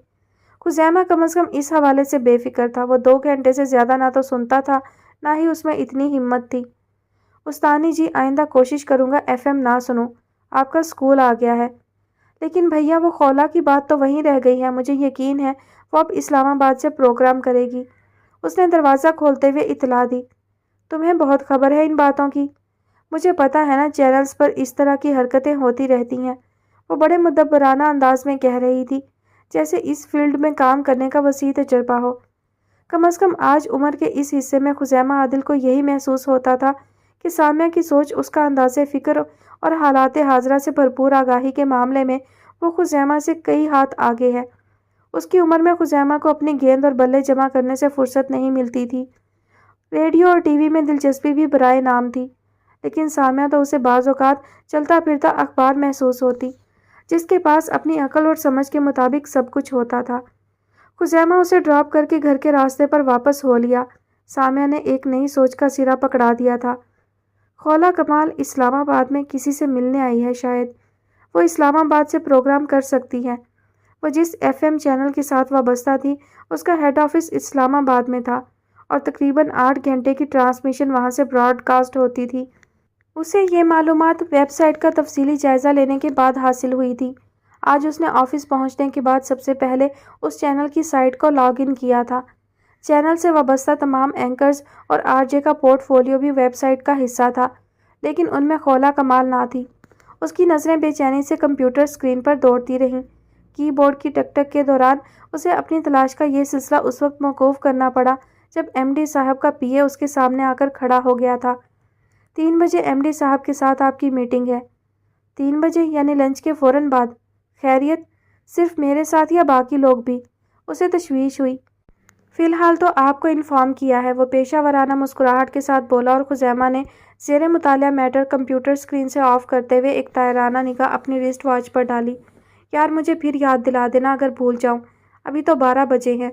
خزیمہ کم از کم اس حوالے سے بے فکر تھا۔ وہ 2 گھنٹے سے زیادہ نہ تو سنتا تھا نہ ہی اس میں اتنی ہمت تھی۔ استانی جی آئندہ کوشش کروں گا FM نہ سنوں۔ آپ کا اسکول آ گیا ہے۔ لیکن بھیا وہ خولا کی بات تو وہیں رہ گئی ہے۔ مجھے یقین ہے وہ اب اسلام آباد سے پروگرام کرے گی۔ اس نے دروازہ کھولتے ہوئے اطلاع دی۔ تمہیں بہت خبر ہے ان باتوں کی؟ مجھے پتہ ہے نا، چینلز پر اس طرح کی حرکتیں ہوتی رہتی ہیں۔ وہ بڑے مدبرانہ انداز میں کہہ رہی تھی جیسے اس فیلڈ میں کام کرنے کا وسیع تجربہ ہو۔ کم از کم آج عمر کے اس حصے میں خزیمہ عادل کو یہی محسوس ہوتا تھا کہ سامیہ کی سوچ، اس کا انداز فکر اور حالات حاضرہ سے بھرپور آگاہی کے معاملے میں وہ خزیمہ سے کئی ہاتھ آگے ہے۔ اس کی عمر میں خزیمہ کو اپنی گیند اور بلے جمع کرنے سے فرصت نہیں ملتی تھی۔ ریڈیو اور TV میں دلچسپی بھی برائے نام تھی، لیکن سامیہ تو اسے بعض اوقات چلتا پھرتا اخبار محسوس ہوتی جس کے پاس اپنی عقل اور سمجھ کے مطابق سب کچھ ہوتا تھا۔ خزیمہ اسے ڈراپ کر کے گھر کے راستے پر واپس ہو لیا۔ سامیہ نے ایک نئی سوچ کا سرا پکڑا دیا تھا۔ خولا کمال اسلام آباد میں کسی سے ملنے آئی ہے شاید۔ وہ اسلام آباد سے پروگرام کر سکتی ہے۔ وہ جس FM چینل کے ساتھ وابستہ تھی اس کا ہیڈ آفس اسلام آباد میں تھا اور تقریباً 8 گھنٹے کی ٹرانسمیشن وہاں سے براڈ کاسٹ ہوتی تھی۔ اسے یہ معلومات ویب سائٹ کا تفصیلی جائزہ لینے کے بعد حاصل ہوئی تھی۔ آج اس نے آفس پہنچنے کے بعد سب سے پہلے اس چینل کی سائٹ کو لاگ ان کیا تھا۔ چینل سے وابستہ تمام اینکرز اور RJ کا پورٹ فولیو بھی ویب سائٹ کا حصہ تھا، لیکن ان میں خولا کمال نہ تھی۔ اس کی نظریں بے چینی سے کمپیوٹر اسکرین پر دوڑتی رہیں۔ کی بورڈ کی ٹک ٹک کے دوران اسے اپنی تلاش کا یہ سلسلہ اس وقت موقوف کرنا پڑا جب MD صاحب کا PA اس کے سامنے آ کر کھڑا ہو گیا تھا۔ 3 بجے MD صاحب کے ساتھ آپ کی میٹنگ ہے۔ 3 بجے یعنی لنچ کے فوراً بعد؟ خیریت؟ صرف میرے ساتھ یا باقی لوگ بھی؟ اسے تشویش ہوئی۔ فی الحال تو آپ کو انفارم کیا ہے، وہ پیشہ ورانہ مسکراہٹ کے ساتھ بولا، اور خزیمہ نے زیر مطالعہ میٹر کمپیوٹر اسکرین سے آف کرتے ہوئے ایک طائرانہ نگاہ اپنی رسٹ واچ پر ڈالی۔ یار مجھے پھر یاد دلا دینا اگر بھول جاؤں، ابھی تو 12 بجے ہیں۔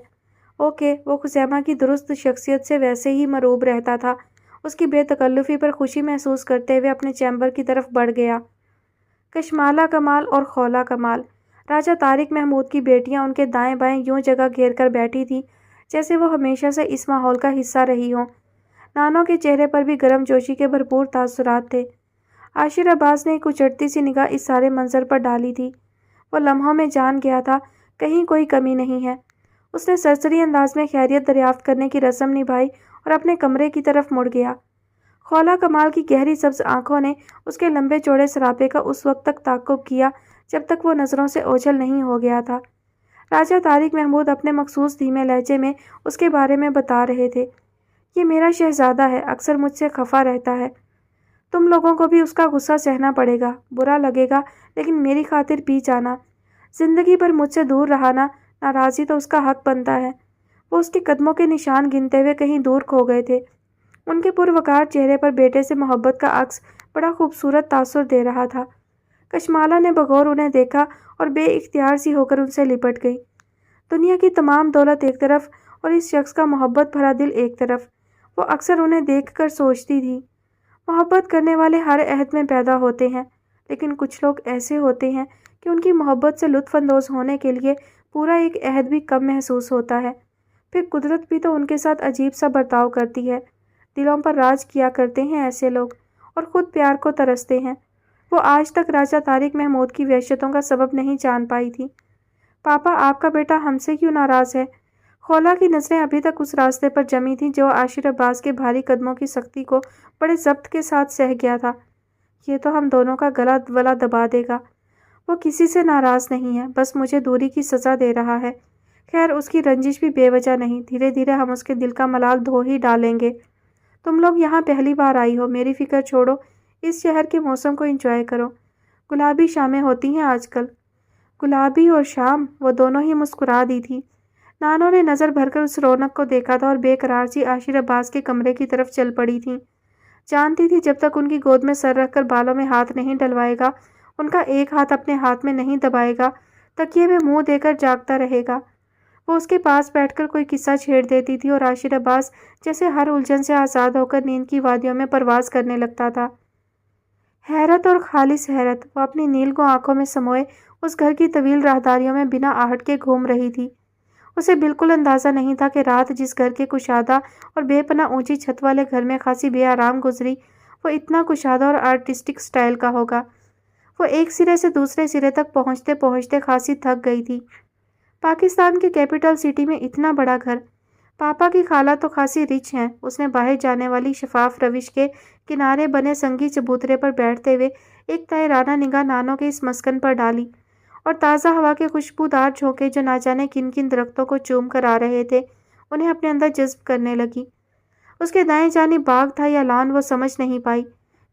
اوکے۔ وہ خزیمہ کی درست شخصیت سے ویسے ہی مرعوب رہتا تھا۔ اس کی بے تکلفی پر خوشی محسوس کرتے ہوئے اپنے چیمبر کی طرف بڑھ گیا۔ کشمالہ کمال اور خولا کمال، راجہ طارق محمود کی بیٹیاں ان کے دائیں بائیں یوں جگہ گھیر کر بیٹھی تھیں جیسے وہ ہمیشہ سے اس ماحول کا حصہ رہی ہوں۔ نانو کے چہرے پر بھی گرم جوشی کے بھرپور تاثرات تھے۔ عاشر عباس نے ایک اچٹتی سی نگاہ اس سارے منظر پر ڈالی تھی۔ وہ لمحوں میں جان گیا تھا کہیں کوئی کمی نہیں ہے۔ اس نے سرسری انداز میں خیریت دریافت کرنے کی رسم نبھائی اور اپنے کمرے کی طرف مڑ گیا۔ خولا کمال کی گہری سبز آنکھوں نے اس کے لمبے چوڑے سراپے کا اس وقت تک تعاقب کیا جب تک وہ نظروں سے اوجھل نہیں ہو گیا تھا۔ راجہ طارق محمود اپنے مخصوص دھیمے لہجے میں اس کے بارے میں بتا رہے تھے۔ یہ میرا شہزادہ ہے، اکثر مجھ سے خفا رہتا ہے۔ تم لوگوں کو بھی اس کا غصہ سہنا پڑے گا، برا لگے گا، لیکن میری خاطر پی جانا۔ زندگی بھر مجھ سے دور رہانا، ناراضی تو اس کا حق بنتا ہے۔ وہ اس کے قدموں کے نشان گنتے ہوئے کہیں دور کھو گئے تھے۔ ان کے پروقار چہرے پر بیٹے سے محبت کا عکس بڑا خوبصورت تاثر دے رہا تھا۔ کشمالہ نے بغور انہیں دیکھا اور بے اختیار سی ہو کر ان سے لپٹ گئی۔ دنیا کی تمام دولت ایک طرف اور اس شخص کا محبت بھرا دل ایک طرف، وہ اکثر انہیں دیکھ کر سوچتی تھی۔ محبت کرنے والے ہر عہد میں پیدا ہوتے ہیں، لیکن کچھ لوگ ایسے ہوتے ہیں کہ ان کی محبت سے لطف اندوز ہونے کے لیے پورا ایک عہد بھی کم محسوس ہوتا ہے۔ پھر قدرت بھی تو ان کے ساتھ عجیب سا برتاؤ کرتی ہے۔ دلوں پر راج کیا کرتے ہیں ایسے لوگ، اور خود پیار کو ترستے ہیں۔ وہ آج تک راجہ طارق محمود کی وحشتوں کا سبب نہیں جان پائی تھی۔ پاپا، آپ کا بیٹا ہم سے کیوں ناراض ہے؟ خولا کی نظریں ابھی تک اس راستے پر جمی تھیں جو عاشر عباس کے بھاری قدموں کی سختی کو بڑے ضبط کے ساتھ سہ گیا تھا۔ یہ تو ہم دونوں کا گلا ولا دبا دے گا۔ وہ کسی سے ناراض نہیں ہے، بس مجھے دوری کی سزا دے رہا ہے۔ خیر، اس کی رنجش بھی بے وجہ نہیں، دھیرے دھیرے ہم اس کے دل کا ملال دھو ہی ڈالیں گے۔ تم لوگ یہاں پہلی بار آئی ہو، میری فکر چھوڑو، اس شہر کے موسم کو انجوائے کرو۔ گلابی شامیں ہوتی ہیں آج کل۔ گلابی اور شام، وہ دونوں ہی مسکرا دی تھی۔ نانو نے نظر بھر کر اس رونق کو دیکھا تھا اور بے قرار سی عاشر عباس کے کمرے کی طرف چل پڑی تھی۔ جانتی تھی جب تک ان کی گود میں سر رکھ کر بالوں میں ہاتھ نہیں ڈلوائے گا، ان کا ایک ہاتھ اپنے ہاتھ میں نہیں دبائے گا، تکیے میں منہ دے کر جاگتا رہے گا۔ وہ اس کے پاس بیٹھ کر کوئی قصہ چھیڑ دیتی تھی اور عاشر عباس جیسے ہر الجھن سے آزاد ہو کر نیند کی وادیوں میں پرواز کرنے لگتا تھا۔ حیرت اور خالص حیرت، وہ اپنی نیلگوں آنکھوں میں سموئے اس گھر کی طویل راہداریوں میں بنا آہٹ کے گھوم رہی تھی۔ اسے بالکل اندازہ نہیں تھا کہ رات جس گھر کے کشادہ اور بے پناہ اونچی چھت والے گھر میں خاصی بے آرام گزری، وہ اتنا کشادہ اور آرٹسٹک سٹائل کا ہوگا۔ وہ ایک سرے سے دوسرے سرے تک پہنچتے پہنچتے خاصی تھک گئی تھی۔ پاکستان کے کیپٹل سٹی میں اتنا بڑا گھر۔ پاپا کی خالہ تو خاصی رچ ہیں۔ اس نے باہر جانے والی شفاف روش کے کنارے بنے سنگی چبوترے پر بیٹھتے ہوئے ایک طائرانہ نگاہ نانو کے اس مسکن پر ڈالی اور تازہ ہوا کے خوشبودار جھونکے جو نہ جانے کن کن درختوں کو چوم کر آ رہے تھے انہیں اپنے اندر جذب کرنے لگی۔ اس کے دائیں جانب باغ تھا یا لان وہ سمجھ نہیں پائی،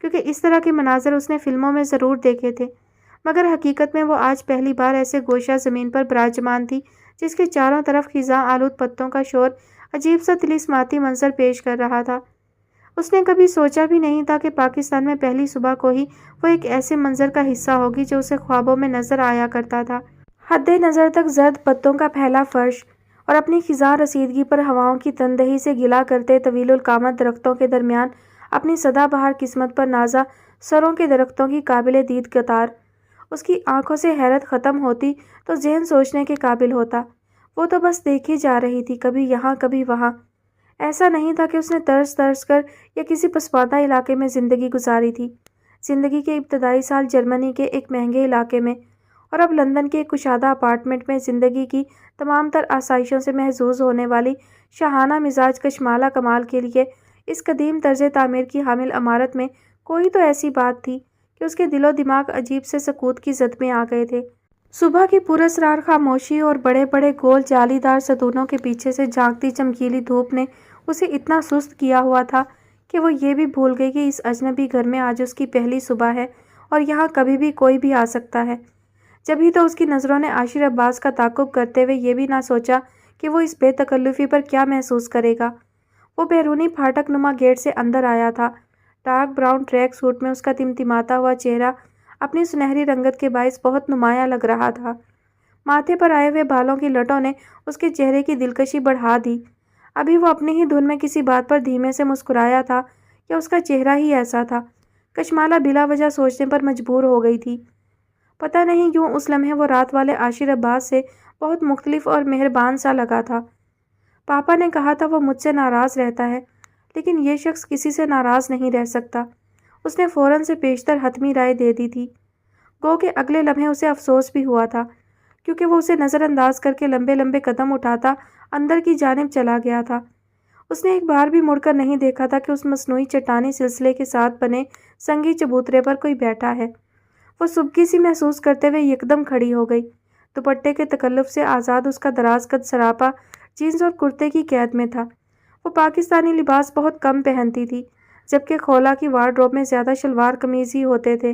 کیونکہ اس طرح کے مناظر اس نے فلموں میں ضرور دیکھے تھے، مگر حقیقت میں وہ آج پہلی بار ایسے گوشہ زمین پر براجمان تھی جس کے چاروں طرف خزاں آلود پتوں کا شور عجیب سا طلسماتی منظر پیش کر رہا تھا۔ اس نے کبھی سوچا بھی نہیں تھا کہ پاکستان میں پہلی صبح کو ہی وہ ایک ایسے منظر کا حصہ ہوگی جو اسے خوابوں میں نظر آیا کرتا تھا۔ حد نظر تک زرد پتوں کا پھیلا فرش اور اپنی خزاں رسیدگی پر ہواؤں کی تندہی سے گلا کرتے طویل القامت درختوں کے درمیان اپنی سدا بہار قسمت پر نازا سروں کے درختوں کی قابل دید قطار۔ اس کی آنکھوں سے حیرت ختم ہوتی تو ذہن سوچنے کے قابل ہوتا۔ وہ تو بس دیکھی جا رہی تھی، کبھی یہاں کبھی وہاں۔ ایسا نہیں تھا کہ اس نے ترس ترس کر یا کسی پسماندہ علاقے میں زندگی گزاری تھی۔ زندگی کے ابتدائی سال جرمنی کے ایک مہنگے علاقے میں، اور اب لندن کے ایک کشادہ اپارٹمنٹ میں زندگی کی تمام تر آسائشوں سے محظوظ ہونے والی شاہانہ مزاج کشمالہ کمال کے لیے اس قدیم طرز تعمیر کی حامل عمارت میں کوئی تو ایسی بات تھی کہ اس کے دل و دماغ عجیب سے سکوت کی زد میں آ گئے تھے۔ صبح کی پراسرار خاموشی اور بڑے بڑے گول جالی دار ستونوں کے پیچھے سے جھانکتی چمکیلی دھوپ نے اسے اتنا سست کیا ہوا تھا کہ وہ یہ بھی بھول گئی کہ اس اجنبی گھر میں آج اس کی پہلی صبح ہے اور یہاں کبھی بھی کوئی بھی آ سکتا ہے۔ جبھی تو اس کی نظروں نے عاشر عباس کا تعاقب کرتے ہوئے یہ بھی نہ سوچا کہ وہ اس بے تکلفی پر کیا محسوس کرے گا۔ وہ بیرونی پھاٹک نما گیٹ سے اندر آیا تھا۔ ڈارک براؤن ٹریک سوٹ میں اس کا تمتماتا ہوا چہرہ اپنی سنہری رنگت کے باعث بہت نمایاں لگ رہا تھا۔ ماتھے پر آئے ہوئے بالوں کی لٹوں نے اس کے چہرے کی دلکشی بڑھا دی۔ ابھی وہ اپنی ہی دھن میں کسی بات پر دھیمے سے مسکرایا تھا یا اس کا چہرہ ہی ایسا تھا؟ کشمالہ بلا وجہ سوچنے پر مجبور ہو گئی تھی۔ پتہ نہیں کیوں اس لمحے وہ رات والے عاشر عباس سے بہت مختلف اور مہربان سا لگا تھا۔ پاپا نے کہا تھا وہ مجھ سے ناراض رہتا ہے۔ لیکن یہ شخص کسی سے ناراض نہیں رہ سکتا۔ اس نے فوراً سے پیشتر حتمی رائے دے دی تھی۔ گو کہ اگلے لمحے اسے افسوس بھی ہوا تھا، کیونکہ وہ اسے نظر انداز کر کے لمبے لمبے قدم اٹھاتا اندر کی جانب چلا گیا تھا۔ اس نے ایک بار بھی مڑ کر نہیں دیکھا تھا کہ اس مصنوعی چٹانی سلسلے کے ساتھ بنے سنگی چبوترے پر کوئی بیٹھا ہے۔ وہ سبکی سی محسوس کرتے ہوئے یکدم کھڑی ہو گئی۔ دوپٹے کے تکلف سے آزاد اس کا دراز قد سراپا جینز اور کرتے کی قید میں تھا۔ وہ پاکستانی لباس بہت کم پہنتی تھی، جبکہ خولا کی وارڈروب میں زیادہ شلوار قمیض ہی ہوتے تھے۔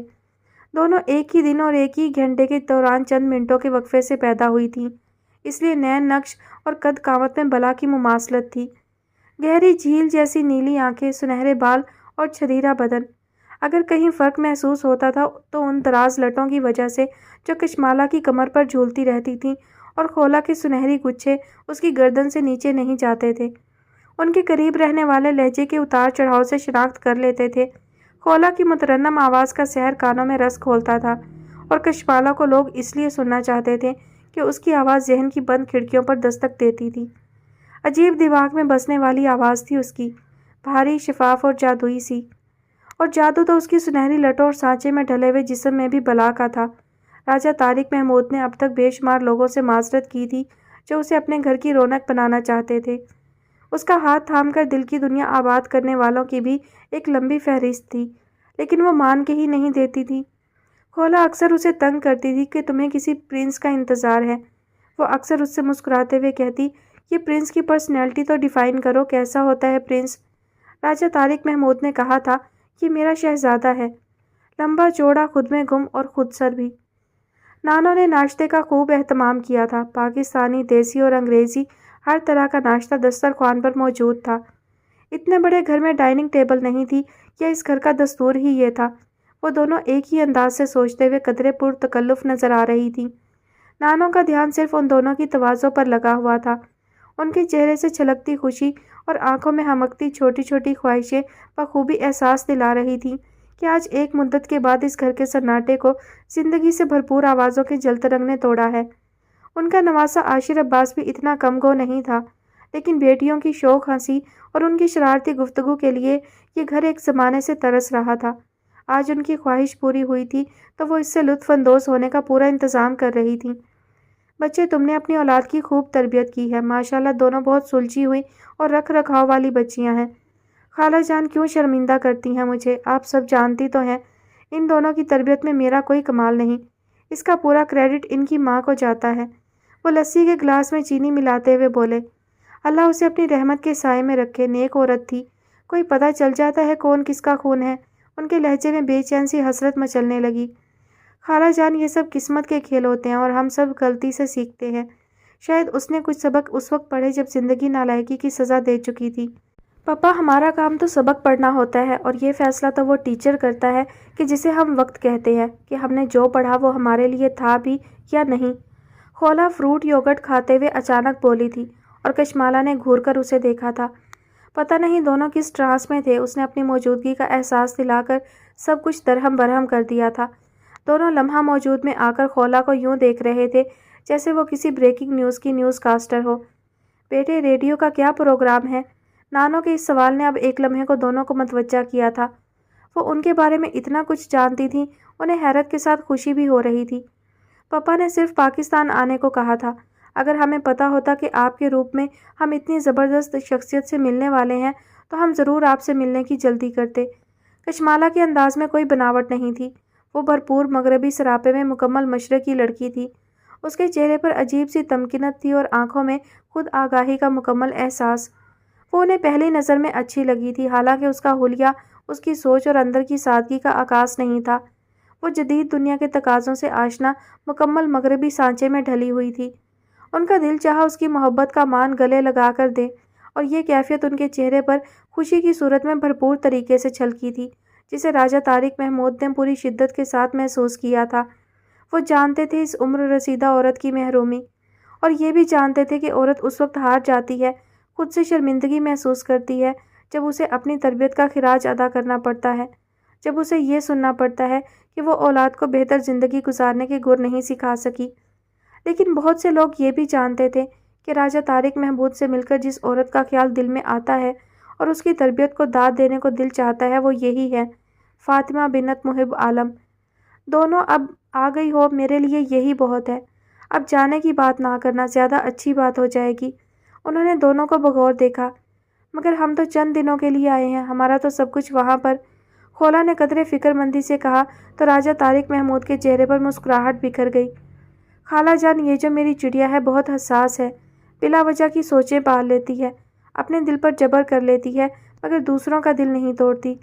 دونوں ایک ہی دن اور ایک ہی گھنٹے کے دوران چند منٹوں کے وقفے سے پیدا ہوئی تھیں، اس لیے نئے نقش اور قد قامت میں بلا کی مماثلت تھی۔ گہری جھیل جیسی نیلی آنکھیں، سنہرے بال اور چھدیرا بدن۔ اگر کہیں فرق محسوس ہوتا تھا تو ان دراز لٹوں کی وجہ سے جو کشمالہ کی کمر پر جھولتی رہتی تھیں اور خولا کے سنہری گچھے اس کی گردن سے نیچے نہیں جاتے تھے۔ ان کے قریب رہنے والے لہجے کے اتار چڑھاؤ سے شناخت کر لیتے تھے۔ خولا کی مترنم آواز کا سحر کانوں میں رس کھولتا تھا، اور کشمالہ کو لوگ اس لیے سننا چاہتے تھے کہ اس کی آواز ذہن کی بند کھڑکیوں پر دستک دیتی تھی۔ عجیب دماغ میں بسنے والی آواز تھی اس کی، بھاری، شفاف اور جادوئی سی۔ اور جادو تو اس کی سنہری لٹوں اور سانچے میں ڈھلے ہوئے جسم میں بھی بلا کا تھا۔ راجہ طارق محمود نے اب تک بے شمار لوگوں سے معذرت کی تھی جو اسے اپنے گھر کی رونق بنانا چاہتے تھے۔ اس کا ہاتھ تھام کر دل کی دنیا آباد کرنے والوں کی بھی ایک لمبی فہرست تھی، لیکن وہ مان کے ہی نہیں دیتی تھی۔ خولا اکثر اسے تنگ کرتی تھی کہ تمہیں کسی پرنس کا انتظار ہے۔ وہ اکثر اس سے مسکراتے ہوئے کہتی، یہ پرنس کی پرسنالٹی تو ڈیفائن کرو، کیسا ہوتا ہے پرنس؟ راجہ طارق محمود نے کہا تھا، یہ میرا شہزادہ ہے، لمبا چوڑا، خود میں گم اور خود سر بھی۔ نانوں نے ناشتے کا خوب اہتمام کیا تھا۔ پاکستانی، دیسی اور انگریزی ہر طرح کا ناشتہ دسترخوان پر موجود تھا۔ اتنے بڑے گھر میں ڈائننگ ٹیبل نہیں تھی، یا اس گھر کا دستور ہی یہ تھا؟ وہ دونوں ایک ہی انداز سے سوچتے ہوئے قدرے پر تکلف نظر آ رہی تھی۔ نانوں کا دھیان صرف ان دونوں کی تواضع پر لگا ہوا تھا۔ ان کے چہرے سے چھلکتی خوشی اور آنکھوں میں ہمکتی چھوٹی چھوٹی خواہشیں بخوبی احساس دلا رہی تھیں کہ آج ایک مدت کے بعد اس گھر کے سناٹے کو زندگی سے بھرپور آوازوں کے جلترنگ نے توڑا ہے۔ ان کا نواسا عاشر عباس بھی اتنا کم گو نہیں تھا، لیکن بیٹیوں کی شوخ ہنسی اور ان کی شرارتی گفتگو کے لیے یہ گھر ایک زمانے سے ترس رہا تھا۔ آج ان کی خواہش پوری ہوئی تھی تو وہ اس سے لطف اندوز ہونے کا پورا انتظام کر رہی تھیں۔ بچے، تم نے اپنی اولاد کی خوب تربیت کی ہے، ماشاءاللہ دونوں بہت سلجھی ہوئی اور رکھ رکھاؤ والی بچیاں ہیں۔ خالہ جان کیوں شرمندہ کرتی ہیں مجھے؟ آپ سب جانتی تو ہیں ان دونوں کی تربیت میں میرا کوئی کمال نہیں، اس کا پورا کریڈٹ ان کی ماں کو جاتا ہے۔ وہ لسی کے گلاس میں چینی ملاتے ہوئے بولے، اللہ اسے اپنی رحمت کے سائے میں رکھے، نیک عورت تھی، کوئی پتہ چل جاتا ہے کون کس کا خون ہے۔ ان کے لہجے میں بے چین سی حسرت مچلنے لگی۔ خالہ جان، یہ سب قسمت کے کھیل ہوتے ہیں اور ہم سب غلطی سے سیکھتے ہیں۔ شاید اس نے کچھ سبق اس وقت پڑھے جب زندگی نالائکی کی سزا دے چکی تھی۔ پپا، ہمارا کام تو سبق پڑھنا ہوتا ہے، اور یہ فیصلہ تو وہ ٹیچر کرتا ہے کہ جسے ہم وقت کہتے ہیں کہ ہم نے جو پڑھا وہ ہمارے لیے تھا بھی یا نہیں۔ خولا فروٹ یوگرٹ کھاتے ہوئے اچانک بولی تھی، اور کشمالہ نے گھور کر اسے دیکھا تھا۔ پتہ نہیں دونوں کس ٹرانس میں تھے، اس نے اپنی موجودگی کا احساس دلا کر سب کچھ درہم برہم کر دیا تھا۔ دونوں لمحہ موجود میں آ کر خولا کو یوں دیکھ رہے تھے جیسے وہ کسی بریکنگ نیوز کی نیوز کاسٹر ہو۔ بیٹے، ریڈیو کا کیا پروگرام ہے؟ نانوں کے اس سوال نے اب ایک لمحے کو دونوں کو متوجہ کیا تھا۔ وہ ان کے بارے میں اتنا کچھ جانتی تھیں، انہیں حیرت کے ساتھ خوشی بھی ہو رہی تھی۔ پپا نے صرف پاکستان آنے کو کہا تھا، اگر ہمیں پتہ ہوتا کہ آپ کے روپ میں ہم اتنی زبردست شخصیت سے ملنے والے ہیں تو ہم ضرور آپ سے ملنے کی جلدی کرتے۔ کشمالہ کے انداز میں کوئی بناوٹ نہیں تھی، وہ بھرپور مغربی سراپے میں مکمل مشرقی لڑکی تھی۔ اس کے چہرے پر عجیب سی تمکنت تھی اور آنکھوں میں خود آگاہی کا مکمل احساس۔ وہ انہیں پہلی نظر میں اچھی لگی تھی، حالانکہ اس کا حلیہ، اس کی سوچ اور اندر کی سادگی کا عکاس نہیں تھا۔ وہ جدید دنیا کے تقاضوں سے آشنا مکمل مغربی سانچے میں ڈھلی ہوئی تھی۔ ان کا دل چاہا اس کی محبت کا مان گلے لگا کر دے، اور یہ کیفیت ان کے چہرے پر خوشی کی صورت میں بھرپور طریقے سے چھلکی تھی، جسے راجہ طارق محمود نے پوری شدت کے ساتھ محسوس کیا تھا۔ وہ جانتے تھے اس عمر رسیدہ عورت کی محرومی، اور یہ بھی جانتے تھے کہ عورت اس وقت ہار جاتی ہے، خود سے شرمندگی محسوس کرتی ہے، جب اسے اپنی تربیت کا خراج ادا کرنا پڑتا ہے، جب اسے یہ سننا پڑتا ہے کہ وہ اولاد کو بہتر زندگی گزارنے کے گر نہیں سکھا سکی۔ لیکن بہت سے لوگ یہ بھی جانتے تھے کہ راجہ طارق محمود سے مل کر جس عورت کا خیال دل میں آتا ہے اور اس کی تربیت کو داد دینے کو دل چاہتا ہے وہ یہی ہے، فاطمہ بنت محب عالم۔ دونوں اب آ گئی ہو، میرے لیے یہی بہت ہے۔ اب جانے کی بات نہ کرنا، زیادہ اچھی بات ہو جائے گی۔ انہوں نے دونوں کو بغور دیکھا۔ مگر ہم تو چند دنوں کے لیے آئے ہیں، ہمارا تو سب کچھ وہاں پر۔ خولا نے قدرے فکر مندی سے کہا تو راجہ طارق محمود کے چہرے پر مسکراہٹ بکھر گئی۔ خالہ جان، یہ جو میری چڑیا ہے بہت حساس ہے، بلا وجہ کی سوچیں پال لیتی ہے، اپنے دل پر جبر کر لیتی ہے مگر دوسروں کا دل نہیں توڑتی۔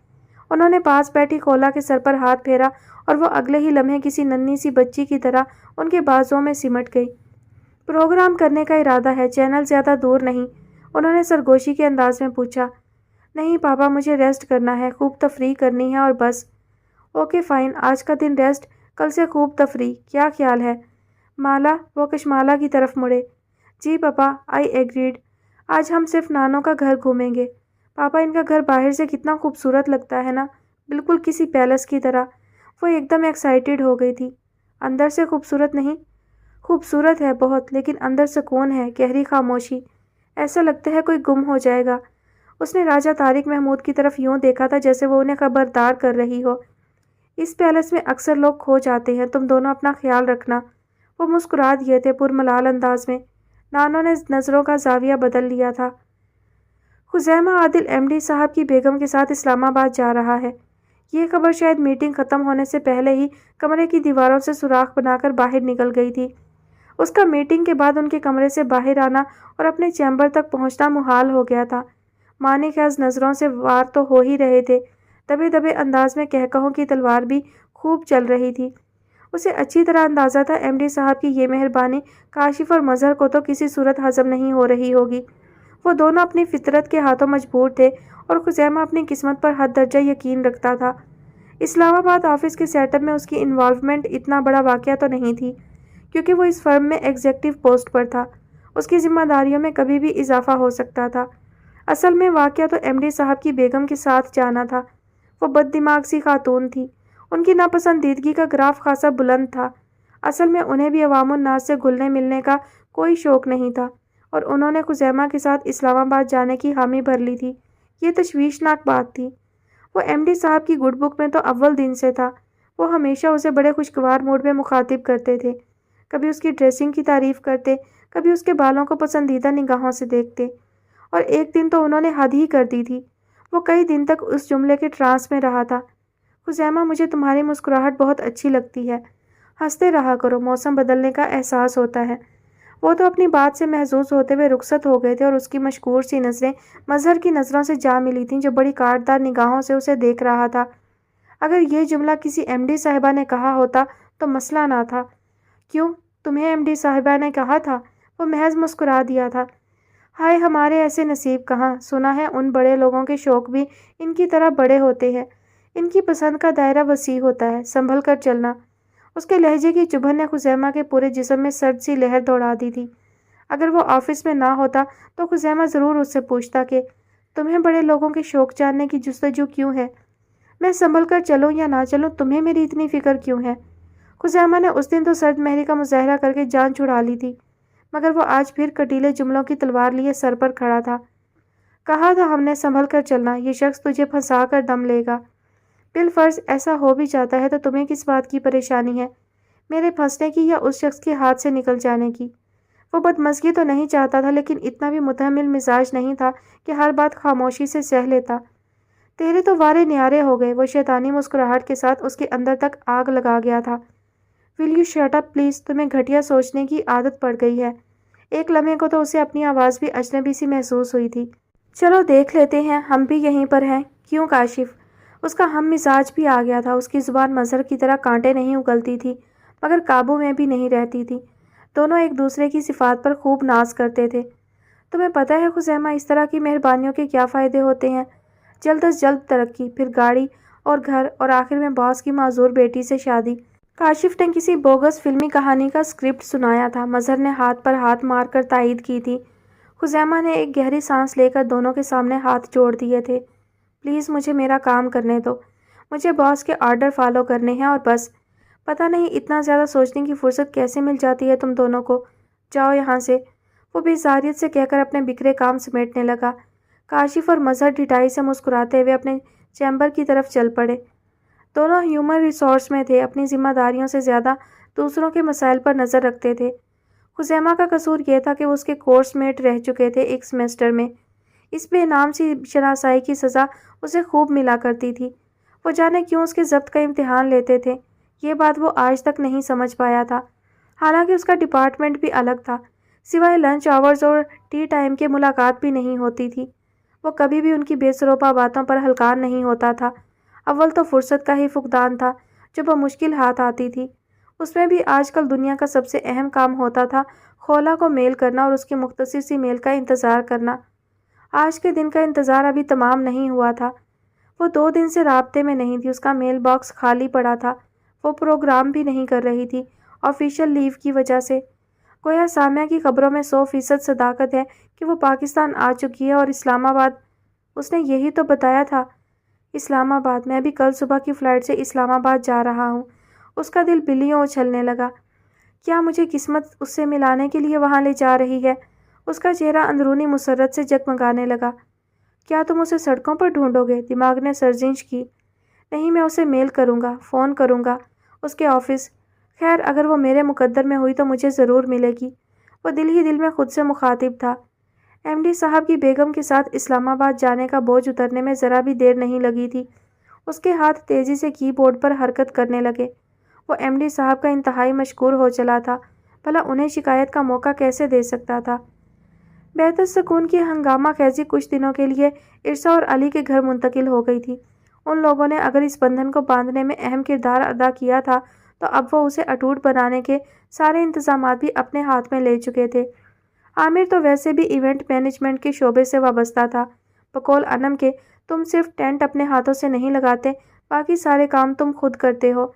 انہوں نے پاس بیٹھی خولا کے سر پر ہاتھ پھیرا اور وہ اگلے ہی لمحے کسی ننھی سی بچی کی طرح ان کے بازوؤں میں سمٹ گئی۔ پروگرام کرنے کا ارادہ ہے، چینل زیادہ دور نہیں؟ انہوں نے سرگوشی کے انداز میں پوچھا۔ نہیں پاپا، مجھے ریسٹ کرنا ہے، خوب تفریح کرنی ہے اور بس۔ اوکے فائن، آج کا دن ریسٹ، کل سے خوب تفریح، کیا خیال ہے؟ مالا، وہ کشمالا کی طرف مڑے۔ جی پاپا، آئی ایگریڈ۔ آج ہم صرف نانوں کا گھر گھومیں گے۔ پاپا، ان کا گھر باہر سے کتنا خوبصورت لگتا ہے نا، بالکل کسی پیلس کی طرح۔ وہ ایک دم ایکسائٹیڈ ہو گئی تھی۔ اندر سے خوبصورت نہیں؟ خوبصورت ہے بہت، لیکن اندر سکون ہے، گہری خاموشی، ایسا لگتا ہے کوئی گم ہو جائے گا۔ اس نے راجہ طارق محمود کی طرف یوں دیکھا تھا جیسے وہ انہیں خبردار کر رہی ہو۔ اس پیلس میں اکثر لوگ کھو جاتے ہیں، تم دونوں اپنا خیال رکھنا۔ وہ مسکرا دیے تھے پرملال انداز میں۔ نانوں نے نظروں کا زاویہ بدل لیا تھا۔ خزیمہ عادل ایم ڈی صاحب کی بیگم کے ساتھ اسلام آباد جا رہا ہے۔ یہ خبر شاید میٹنگ ختم ہونے سے پہلے ہی کمرے کی دیواروں سے سوراخ بنا کر باہر نکل گئی تھی۔ اس کا میٹنگ کے بعد ان کے کمرے سے باہر آنا اور اپنے چیمبر تک پہنچنا محال ہو گیا تھا۔ ماں کے از نظروں سے وار تو ہو ہی رہے تھے، دبے دبے انداز میں کہکہوں کی تلوار بھی خوب چل رہی تھی۔ اسے اچھی طرح اندازہ تھا ایم ڈی صاحب کی یہ مہربانی کاشف اور مظہر کو تو کسی صورت ہضم نہیں ہو رہی ہوگی۔ وہ دونوں اپنی فطرت کے ہاتھوں مجبور تھے اور خزیمہ اپنی قسمت پر حد درجہ یقین رکھتا تھا۔ اسلام آباد آفس کے سیٹ اپ میں اس کی انوالومنٹ اتنا بڑا واقعہ تو نہیں تھی، کیونکہ وہ اس فرم میں ایگزیکٹو پوسٹ پر تھا۔ اس کی ذمہ داریوں میں کبھی بھی اضافہ ہو سکتا تھا۔ اصل میں واقعہ تو ایم ڈی صاحب کی بیگم کے ساتھ جانا تھا۔ وہ بد دماغ سی خاتون تھی، ان کی ناپسندیدگی کا گراف خاصا بلند تھا۔ اصل میں انہیں بھی عوام الناس سے گھلنے ملنے کا کوئی شوق نہیں تھا اور انہوں نے خزیمہ کے ساتھ اسلام آباد جانے کی حامی بھر لی تھی۔ یہ تشویشناک بات تھی۔ وہ ایم ڈی صاحب کی گڈ بک میں تو اول دن سے تھا۔ وہ ہمیشہ اسے بڑے خوشگوار موڈ میں مخاطب کرتے تھے، کبھی اس کی ڈریسنگ کی تعریف کرتے، کبھی اس کے بالوں کو پسندیدہ نگاہوں سے دیکھتے، اور ایک دن تو انہوں نے حد ہی کر دی تھی۔ وہ کئی دن تک اس جملے کے ٹرانس میں رہا تھا، خزیمہ مجھے تمہاری مسکراہٹ بہت اچھی لگتی ہے، ہنستے رہا کرو، موسم بدلنے کا احساس ہوتا ہے۔ وہ تو اپنی بات سے محظوظ ہوتے ہوئے رخصت ہو گئے تھے اور اس کی مشکور سی نظریں مظہر کی نظروں سے جا ملی تھیں جو بڑی کاٹدار نگاہوں سے اسے دیکھ رہا تھا۔ اگر یہ جملہ کسی ایم ڈی صاحبہ نے کہا ہوتا تو مسئلہ نہ تھا۔ کیوں، تمہیں ایم ڈی صاحبہ نے کہا تھا؟ وہ محض مسکرا دیا تھا۔ ہائے ہمارے ایسے نصیب کہاں، سنا ہے ان بڑے لوگوں کے شوق بھی ان کی طرح بڑے ہوتے ہیں، ان کی پسند کا دائرہ وسیع ہوتا ہے، سنبھل کر چلنا۔ اس کے لہجے کی چبھن نے خزیمہ کے پورے جسم میں سرد سی لہر دوڑا دی تھی۔ اگر وہ آفس میں نہ ہوتا تو خزیمہ ضرور اس سے پوچھتا کہ تمہیں بڑے لوگوں کے شوق جاننے کی جستجو کیوں ہے؟ میں سنبھل کر چلوں یا نہ چلوں، تمہیں میری اتنی فکر کیوں ہے؟ خزیمہ نے اس دن تو سرد مہری کا مظاہرہ کر کے جان چھڑا لی تھی، مگر وہ آج پھر کٹیلے جملوں کی تلوار لیے سر پر کھڑا تھا۔ کہا تھا ہم نے سنبھل کر چلنا، یہ شخص تجھے پھنسا کر دم لے گا۔ بالفرض ایسا ہو بھی جاتا ہے تو تمہیں کس بات کی پریشانی ہے، میرے پھنسنے کی یا اس شخص کے ہاتھ سے نکل جانے کی؟ وہ بدمزگی تو نہیں چاہتا تھا، لیکن اتنا بھی متحمل مزاج نہیں تھا کہ ہر بات خاموشی سے سہ لیتا۔ تیرے تو وارے نیارے ہو گئے، وہ شیطانی مسکراہٹ کے ساتھ اس کے اندر تک آگ لگا گیا تھا۔ Will you shut up please, تمہیں گھٹیا سوچنے کی عادت پڑ گئی ہے۔ ایک لمحے کو تو اسے اپنی آواز بھی اجنبی سی محسوس ہوئی تھی۔ چلو دیکھ لیتے ہیں، ہم بھی یہیں پر ہیں، کیوں کاشف؟ اس کا ہم مزاج بھی آ گیا تھا، اس کی زبان مظہر کی طرح کانٹے نہیں اگلتی تھی مگر قابو میں بھی نہیں رہتی تھی۔ دونوں ایک دوسرے کی صفات پر خوب ناز کرتے تھے۔ تمہیں پتہ ہے خزیمہ، اس طرح کی مہربانیوں کے کیا فائدے ہوتے ہیں؟ جلد از جلد ترقی، پھر گاڑی اور گھر، اور آخر میں باس کی معذور بیٹی سے شادی۔ کاشف نے کسی بوگس فلمی کہانی کا اسکرپٹ سنایا تھا۔ مظہر نے ہاتھ پر ہاتھ مار کر تائید کی تھی۔ خزیمہ نے ایک گہری سانس لے کر دونوں کے سامنے ہاتھ جوڑ دیے تھے۔ پلیز مجھے میرا کام کرنے دو، مجھے باس کے آرڈر فالو کرنے ہیں اور بس۔ پتہ نہیں اتنا زیادہ سوچنے کی فرصت کیسے مل جاتی ہے تم دونوں کو، جاؤ یہاں سے۔ وہ بے زاریت سے کہہ کر اپنے بکھرے کام سمیٹنے لگا۔ کاشف اور مظہر ڈھٹائی سے مسکراتے ہوئے اپنے چیمبر کی طرف چل پڑے۔ دونوں ہیومن ریسورس میں تھے، اپنی ذمہ داریوں سے زیادہ دوسروں کے مسائل پر نظر رکھتے تھے۔ خزیمہ کا قصور یہ تھا کہ وہ اس کے کورس میٹ رہ چکے تھے ایک سیمسٹر میں۔ اس بے نام سی شناسائی کی سزا اسے خوب ملا کرتی تھی۔ وہ جانے کیوں اس کے ضبط کا امتحان لیتے تھے، یہ بات وہ آج تک نہیں سمجھ پایا تھا۔ حالانکہ اس کا ڈپارٹمنٹ بھی الگ تھا، سوائے لنچ آورز اور ٹی ٹائم کے ملاقات بھی نہیں ہوتی تھی۔ وہ کبھی بھی ان کی بے سروپا باتوں پر ہلکان نہیں ہوتا تھا۔ اول تو فرصت کا ہی فقدان تھا جو بمشکل ہاتھ آتی تھی۔ اس میں بھی آج کل دنیا کا سب سے اہم کام ہوتا تھا خولا کو میل کرنا اور اس کی مختصر سی میل کا انتظار کرنا۔ آج کے دن کا انتظار ابھی تمام نہیں ہوا تھا۔ وہ 2 دن سے رابطے میں نہیں تھی، اس کا میل باکس خالی پڑا تھا۔ وہ پروگرام بھی نہیں کر رہی تھی آفیشیل لیو کی وجہ سے۔ گویا سامیہ کی خبروں میں 100% صداقت ہے کہ وہ پاکستان آ چکی ہے اور اسلام آباد۔ اس نے یہی تو بتایا تھا۔ اسلام آباد، میں بھی کل صبح کی فلائٹ سے اسلام آباد جا رہا ہوں۔ اس کا دل بلیوں اچھلنے لگا۔ کیا مجھے قسمت اس سے ملانے کے لیے وہاں لے جا رہی ہے؟ اس کا چہرہ اندرونی مسرت سے جگمگانے لگا۔ کیا تم اسے سڑکوں پر ڈھونڈو گے؟ دماغ نے سرزنش کی۔ نہیں، میں اسے میل کروں گا، فون کروں گا، اس کے آفس۔ خیر، اگر وہ میرے مقدر میں ہوئی تو مجھے ضرور ملے گی۔ وہ دل ہی دل میں خود سے مخاطب تھا۔ ایم ڈی صاحب کی بیگم کے ساتھ اسلام آباد جانے کا بوجھ اترنے میں ذرا بھی دیر نہیں لگی تھی۔ اس کے ہاتھ تیزی سے کی بورڈ پر حرکت کرنے لگے۔ وہ ایم ڈی صاحب کا انتہائی مشکور ہو چلا تھا، بھلا انہیں شکایت کا موقع کیسے دے سکتا تھا۔ بہتر سکون کی ہنگامہ خیزی کچھ دنوں کے لیے ارسا اور علی کے گھر منتقل ہو گئی تھی۔ ان لوگوں نے اگر اس بندھن کو باندھنے میں اہم کردار ادا کیا تھا تو اب وہ اسے اٹوٹ بنانے کے سارے انتظامات بھی اپنے ہاتھ میں لے چکے تھے۔ عامر تو ویسے بھی ایونٹ مینجمنٹ کے شعبے سے وابستہ تھا۔ بقول انم کے تم صرف ٹینٹ اپنے ہاتھوں سے نہیں لگاتے، باقی سارے کام تم خود کرتے ہو۔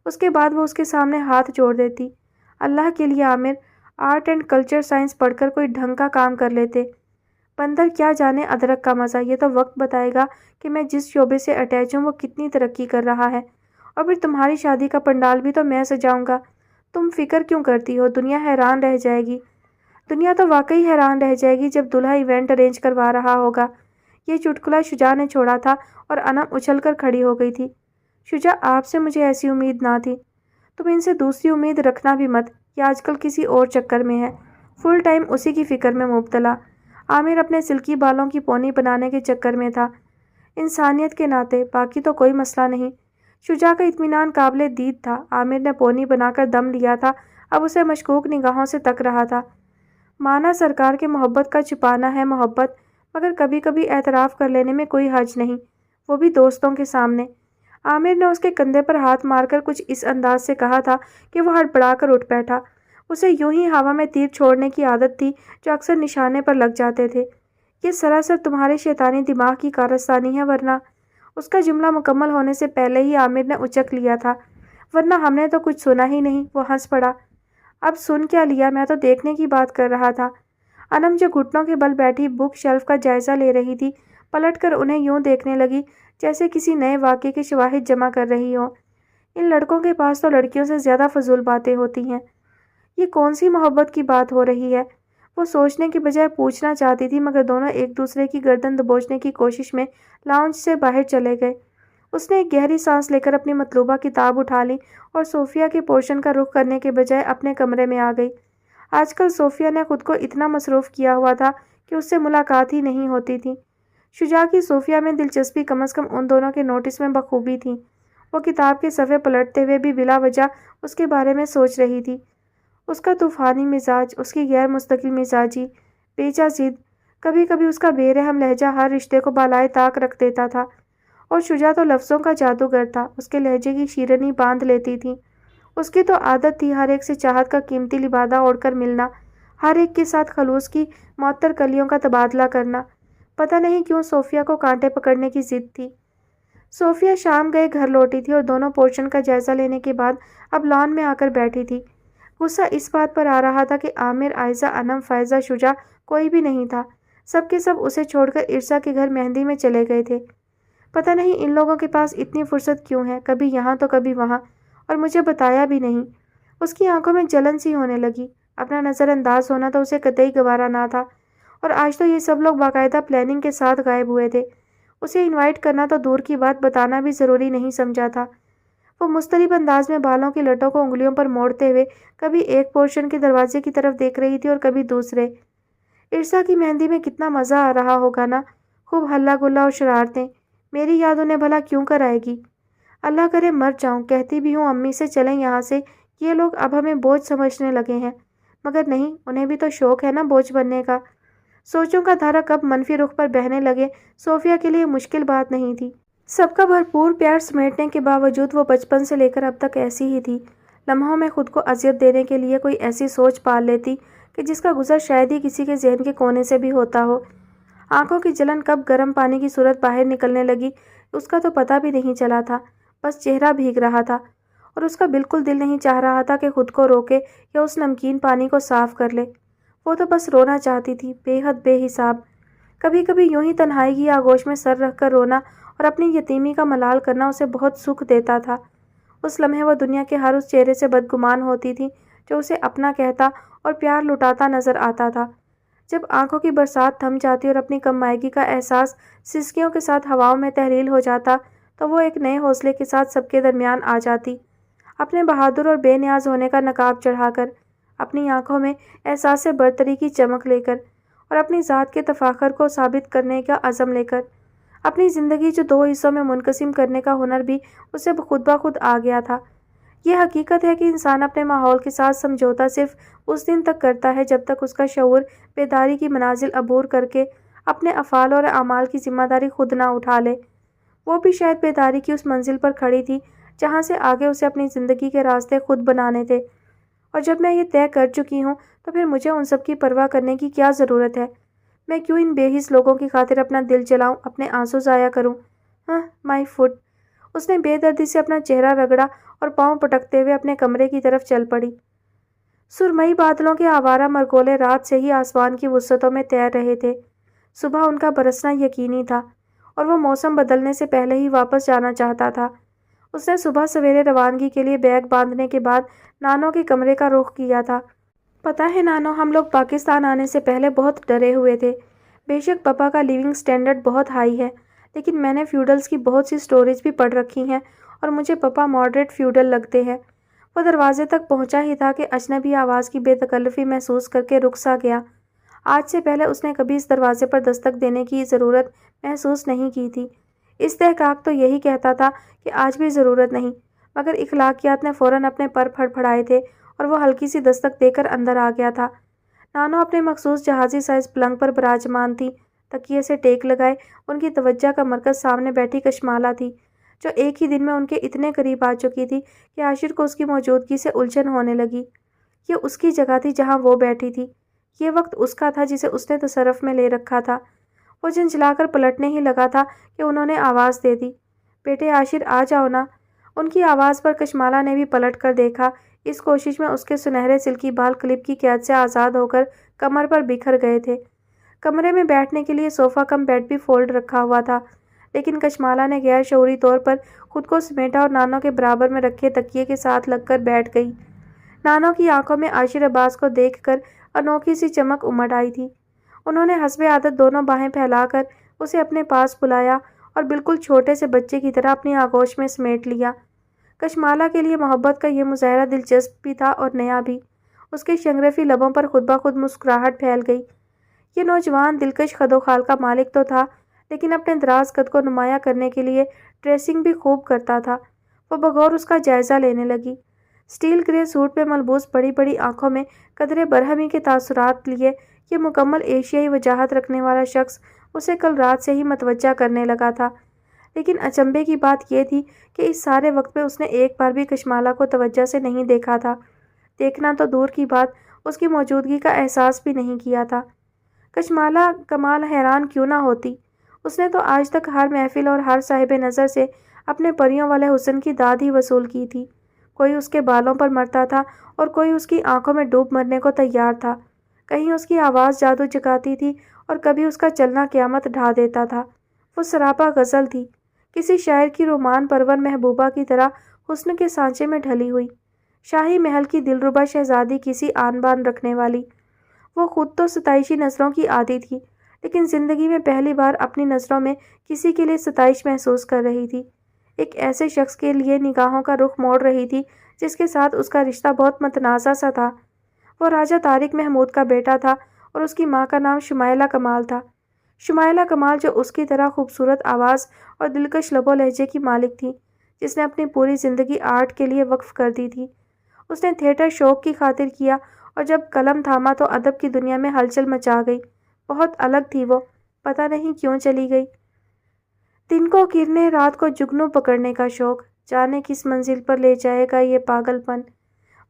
اس کے بعد وہ اس کے سامنے ہاتھ جوڑ دیتی۔ اللہ کے لیے عامر، آرٹ اینڈ کلچر سائنس پڑھ کر کوئی ڈھنگ کا کام کر لیتے۔ بندر کیا جانے ادرک کا مزہ، یہ تو وقت بتائے گا کہ میں جس شعبے سے اٹیچ ہوں وہ کتنی ترقی کر رہا ہے۔ اور پھر تمہاری شادی کا پنڈال بھی تو میں سجاؤں گا۔ تم فکر کیوں کرتی ہو؟ دنیا حیران رہ جائے گی۔ دنیا تو واقعی حیران رہ جائے گی جب دلہا ایونٹ ارینج کروا رہا ہوگا۔ یہ چٹکلا شجاع نے چھوڑا تھا اور انم اچھل کر کھڑی ہو گئی تھی۔ شجاع، آپ سے مجھے ایسی امید نہ تھی۔ تم ان سے دوسری امید رکھنا بھی مت، یہ آج کل کسی اور چکر میں ہے، فل ٹائم اسی کی فکر میں مبتلا۔ عامر اپنے سلکی بالوں کی پونی بنانے کے چکر میں تھا۔ انسانیت کے ناطے، باقی تو کوئی مسئلہ نہیں۔ شجاع کا اطمینان قابل دید تھا۔ عامر نے پونی بنا کر دم لیا تھا، اب اسے مشکوک نگاہوں سے تک رہا تھا۔ مانا سرکار کے محبت کا چھپانا ہے محبت، مگر کبھی کبھی اعتراف کر لینے میں کوئی حرج نہیں، وہ بھی دوستوں کے سامنے۔ عامر نے اس کے کندھے پر ہاتھ مار کر کچھ اس انداز سے کہا تھا کہ وہ ہڑبڑا کر اٹھ بیٹھا۔ اسے یوں ہی ہوا میں تیر چھوڑنے کی عادت تھی جو اکثر نشانے پر لگ جاتے تھے۔ یہ سراسر تمہارے شیطانی دماغ کی کارستانی ہے، ورنہ… اس کا جملہ مکمل ہونے سے پہلے ہی عامر نے اچک لیا تھا۔ ورنہ ہم نے تو کچھ سنا ہی نہیں۔ وہ ہنس پڑا۔ اب سن کیا لیا، میں تو دیکھنے کی بات کر رہا تھا۔ انم جو گھٹنوں کے بل بیٹھی بک شیلف کا جائزہ لے رہی تھی، پلٹ کر انہیں یوں دیکھنے لگی جیسے کسی نئے واقعے کے شواہد جمع کر رہی ہو۔ ان لڑکوں کے پاس تو لڑکیوں سے زیادہ فضول باتیں ہوتی ہیں۔ یہ کون سی محبت کی بات ہو رہی ہے؟ وہ سوچنے کی بجائے پوچھنا چاہتی تھی، مگر دونوں ایک دوسرے کی گردن دبوچنے کی کوشش میں لاؤنج سے باہر چلے گئے۔ اس نے ایک گہری سانس لے کر اپنی مطلوبہ کتاب اٹھا لی اور صوفیہ کے پورشن کا رخ کرنے کے بجائے اپنے کمرے میں آ گئی۔ آج کل صوفیہ نے خود کو اتنا مصروف کیا ہوا تھا کہ اس سے ملاقات ہی نہیں ہوتی تھی۔ شجاع کی صوفیہ میں دلچسپی کم از کم ان دونوں کے نوٹس میں بخوبی تھی۔ وہ کتاب کے صفحے پلٹتے ہوئے بھی بلا وجہ اس کے بارے میں سوچ رہی تھی۔ اس کا طوفانی مزاج، اس کی غیر مستقل مزاجی، بیجا ضد، کبھی کبھی اس کا بے رحم لہجہ ہر رشتے کو بالائے طاق رکھ دیتا تھا۔ اور شجاع تو لفظوں کا جادوگر تھا، اس کے لہجے کی شیرنی باندھ لیتی تھی۔ اس کی تو عادت تھی ہر ایک سے چاہت کا قیمتی لبادہ اوڑھ کر ملنا، ہر ایک کے ساتھ خلوص کی معطر کلیوں کا تبادلہ کرنا۔ پتہ نہیں کیوں صوفیہ کو کانٹے پکڑنے کی ضد تھی۔ صوفیہ شام گئے گھر لوٹی تھی اور دونوں پورشن کا جائزہ لینے کے بعد اب لان میں آ کر بیٹھی تھی۔ غصہ اس بات پر آ رہا تھا کہ عامر، عائزہ، انم، فائزہ، شجاع کوئی بھی نہیں تھا۔ سب کے سب اسے چھوڑ کر ارسا کے گھر مہندی میں چلے گئے تھے۔ پتہ نہیں ان لوگوں کے پاس اتنی فرصت کیوں ہے، کبھی یہاں تو کبھی وہاں، اور مجھے بتایا بھی نہیں۔ اس کی آنکھوں میں جلن سی ہونے لگی۔ اپنا نظر انداز ہونا تو اسے قطعی گوارا نہ تھا۔ اور آج تو یہ سب لوگ باقاعدہ پلاننگ کے ساتھ غائب ہوئے تھے۔ اسے انوائٹ کرنا تو دور کی بات، بتانا بھی ضروری نہیں سمجھا تھا۔ وہ مختلف انداز میں بالوں کی لٹوں کو انگلیوں پر موڑتے ہوئے کبھی ایک پورشن کے دروازے کی طرف دیکھ رہی تھی اور کبھی دوسرے۔ عرصا کی مہندی میں کتنا مزہ آ رہا ہوگا نا، خوب ہلہ گلا اور شرارتیں۔ میری یاد انہیں بھلا کیوں کر آئے گی؟ اللہ کرے مر جاؤں۔ کہتی بھی ہوں امی سے چلیں یہاں سے، یہ لوگ اب ہمیں بوجھ سمجھنے لگے ہیں، مگر نہیں، انہیں بھی تو شوق ہے نا بوجھ بننے کا۔ سوچوں کا دھارا کب منفی رخ پر بہنے لگے صوفیہ کے لیے مشکل بات نہیں تھی۔ سب کا بھرپور پیار سمیٹنے کے باوجود وہ بچپن سے لے کر اب تک ایسی ہی تھی۔ لمحوں میں خود کو اذیت دینے کے لیے کوئی ایسی سوچ پال لیتی کہ جس کا گزر شاید ہی کسی کے ذہن کے کونے سے بھی ہوتا ہو۔ آنکھوں کی جلن کب گرم پانی کی صورت باہر نکلنے لگی اس کا تو پتہ بھی نہیں چلا تھا، بس چہرہ بھیگ رہا تھا اور اس کا بالکل دل نہیں چاہ رہا تھا کہ خود کو روکے یا اس نمکین پانی کو صاف کر لے۔ وہ تو بس رونا چاہتی تھی، بے حد بے حساب۔ کبھی کبھی یوں ہی تنہائی کی آغوش میں سر رکھ کر رونا اور اپنی یتیمی کا ملال کرنا اسے بہت سکھ دیتا تھا۔ اس لمحے وہ دنیا کے ہر اس چہرے سے بدگمان ہوتی تھی جو اسے اپنا کہتا اور پیار لٹاتا نظر آتا تھا۔ جب آنکھوں کی برسات تھم جاتی اور اپنی کم مائگی کا احساس سسکیوں کے ساتھ ہواؤں میں تحلیل ہو جاتا تو وہ ایک نئے حوصلے کے ساتھ سب کے درمیان آ جاتی، اپنے بہادر اور بے نیاز ہونے کا نقاب چڑھا کر، اپنی آنکھوں میں احساس برتری کی چمک لے کر اور اپنی ذات کے تفاخر کو ثابت کرنے کا عزم لے کر۔ اپنی زندگی جو دو حصوں میں منقسم کرنے کا ہنر بھی اسے خود بخود آ گیا تھا۔ یہ حقیقت ہے کہ انسان اپنے ماحول کے ساتھ سمجھوتا صرف اس دن تک کرتا ہے جب تک اس کا شعور بیداری کی منازل عبور کر کے اپنے افعال اور اعمال کی ذمہ داری خود نہ اٹھا لے۔ وہ بھی شاید بیداری کی اس منزل پر کھڑی تھی جہاں سے آگے اسے اپنی زندگی کے راستے خود بنانے تھے، اور جب میں یہ طے کر چکی ہوں تو پھر مجھے ان سب کی پرواہ کرنے کی کیا ضرورت ہے؟ میں کیوں ان بے حس لوگوں کی خاطر اپنا دل جلاؤں، اپنے آنسو ضائع کروں؟ مائی فٹ۔ اس نے بے دردی سے اپنا چہرہ رگڑا اور پاؤں پٹکتے ہوئے اپنے کمرے کی طرف چل پڑی۔ سرمئی بادلوں کے آوارہ مرگولے رات سے ہی آسمان کی وسعتوں میں تیر رہے تھے۔ صبح ان کا برسنا یقینی تھا اور وہ موسم بدلنے سے پہلے ہی واپس جانا چاہتا تھا۔ اس نے صبح سویرے روانگی کے لیے بیگ باندھنے کے بعد نانو کے کمرے کا رخ کیا تھا۔ پتہ ہے نانو، ہم لوگ پاکستان آنے سے پہلے بہت ڈرے ہوئے تھے۔ بے شک پاپا کا لیونگ سٹینڈرڈ بہت ہائی ہے، لیکن میں نے فیوڈلز کی بہت سی سٹوریز بھی پڑھ رکھی ہیں اور مجھے پاپا ماڈریٹ فیوڈل لگتے ہیں۔ وہ دروازے تک پہنچا ہی تھا کہ اجنبی آواز کی بے تکلفی محسوس کر کے رک سا گیا۔ آج سے پہلے اس نے کبھی اس دروازے پر دستک دینے کی ضرورت محسوس نہیں کی تھی۔ استحقاق تو یہی کہتا تھا کہ آج بھی ضرورت نہیں، مگر اخلاقیات نے فوراً اپنے پر پھڑپھڑائے تھے اور وہ ہلکی سی دستک دے کر اندر آ گیا تھا۔ نانو اپنے مخصوص جہازی سائز پلنگ پر براجمان تھی، تکیے سے ٹیک لگائے۔ ان کی توجہ کا مرکز سامنے بیٹھی کشمالہ تھی، جو ایک ہی دن میں ان کے اتنے قریب آ چکی تھی کہ عاشر کو اس کی موجودگی سے الجھن ہونے لگی۔ یہ اس کی جگہ تھی جہاں وہ بیٹھی تھی، یہ وقت اس کا تھا جسے اس نے تصرف میں لے رکھا تھا۔ وہ جھنجھلا کر پلٹنے ہی لگا تھا کہ انہوں نے آواز دے دی، بیٹے عاشر آ جاؤ نا۔ ان کی آواز پر کشمالہ نے بھی پلٹ کر دیکھا، اس کوشش میں اس کے سنہرے سلکی بال کلپ کی قید سے آزاد ہو کر کمر پر بکھر گئے تھے۔ کمرے میں بیٹھنے کے لیے صوفہ کم بیڈ بھی فولڈ رکھا ہوا تھا، لیکن کشمالہ نے غیر شعوری طور پر خود کو سمیٹا اور نانو کے برابر میں رکھے تکیے کے ساتھ لگ کر بیٹھ گئی۔ نانو کی آنکھوں میں عاشر عباس کو دیکھ کر انوکھی سی چمک امڈ آئی تھی۔ انہوں نے حسب عادت دونوں باہیں پھیلا کر اسے اپنے پاس بلایا اور بالکل چھوٹے سے بچے کی طرح اپنی آغوش میں سمیٹ لیا۔ کشمالہ کے لیے محبت کا یہ مظاہرہ دلچسپ بھی تھا اور نیا بھی۔ اس کے شنگریفی لبوں پر خود بخود مسکراہٹ پھیل گئی۔ یہ نوجوان دلکش قد و خال کا مالک تو تھا، لیکن اپنے دراز قد کو نمایاں کرنے کے لیے ڈریسنگ بھی خوب کرتا تھا۔ وہ بغور اس کا جائزہ لینے لگی۔ سٹیل گرے سوٹ میں ملبوس بڑی بڑی آنکھوں میں قدرے برہمی کے تاثرات لیے یہ مکمل ایشیائی وجاہت رکھنے والا شخص اسے کل رات سے ہی متوجہ کرنے لگا تھا، لیکن اچنبھے کی بات یہ تھی کہ اس سارے وقت میں اس نے ایک بار بھی کشمالہ کو توجہ سے نہیں دیکھا تھا۔ دیکھنا تو دور کی بات، اس کی موجودگی کا احساس بھی نہیں کیا تھا۔ کشمالہ کمال حیران کیوں نہ ہوتی؟ اس نے تو آج تک ہر محفل اور ہر صاحب نظر سے اپنے پریوں والے حسن کی داد ہی وصول کی تھی۔ کوئی اس کے بالوں پر مرتا تھا اور کوئی اس کی آنکھوں میں ڈوب مرنے کو تیار تھا۔ کہیں اس کی آواز جادو جگاتی تھی اور کبھی اس کا چلنا قیامت ڈھا دیتا تھا۔ وہ سراپا غزل تھی، کسی شاعر کی رومان پرور محبوبہ کی طرح حسن کے سانچے میں ڈھلی ہوئی، شاہی محل کی دلربا شہزادی کسی آن بان رکھنے والی۔ وہ خود تو ستائشی نظروں کی عادی تھی، لیکن زندگی میں پہلی بار اپنی نظروں میں کسی کے لیے ستائش محسوس کر رہی تھی۔ ایک ایسے شخص کے لیے نگاہوں کا رخ موڑ رہی تھی جس کے ساتھ اس کا رشتہ بہت متنازع سا تھا۔ وہ راجہ طارق محمود کا بیٹا تھا اور اس کی ماں کا نام شمائلہ کمال تھا۔ شمائلہ کمال جو اس کی طرح خوبصورت آواز اور دلکش لب و لہجے کی مالک تھی، جس نے اپنی پوری زندگی آرٹ کے لیے وقف کر دی تھی۔ اس نے تھیٹر شوق کی خاطر کیا اور جب قلم تھاما تو ادب کی دنیا میں ہلچل مچا گئی۔ بہت الگ تھی وہ، پتہ نہیں کیوں چلی گئی۔ دن کو کرنے، رات کو جگنو پکڑنے کا شوق، جانے کس منزل پر لے جائے گا یہ پاگل پن۔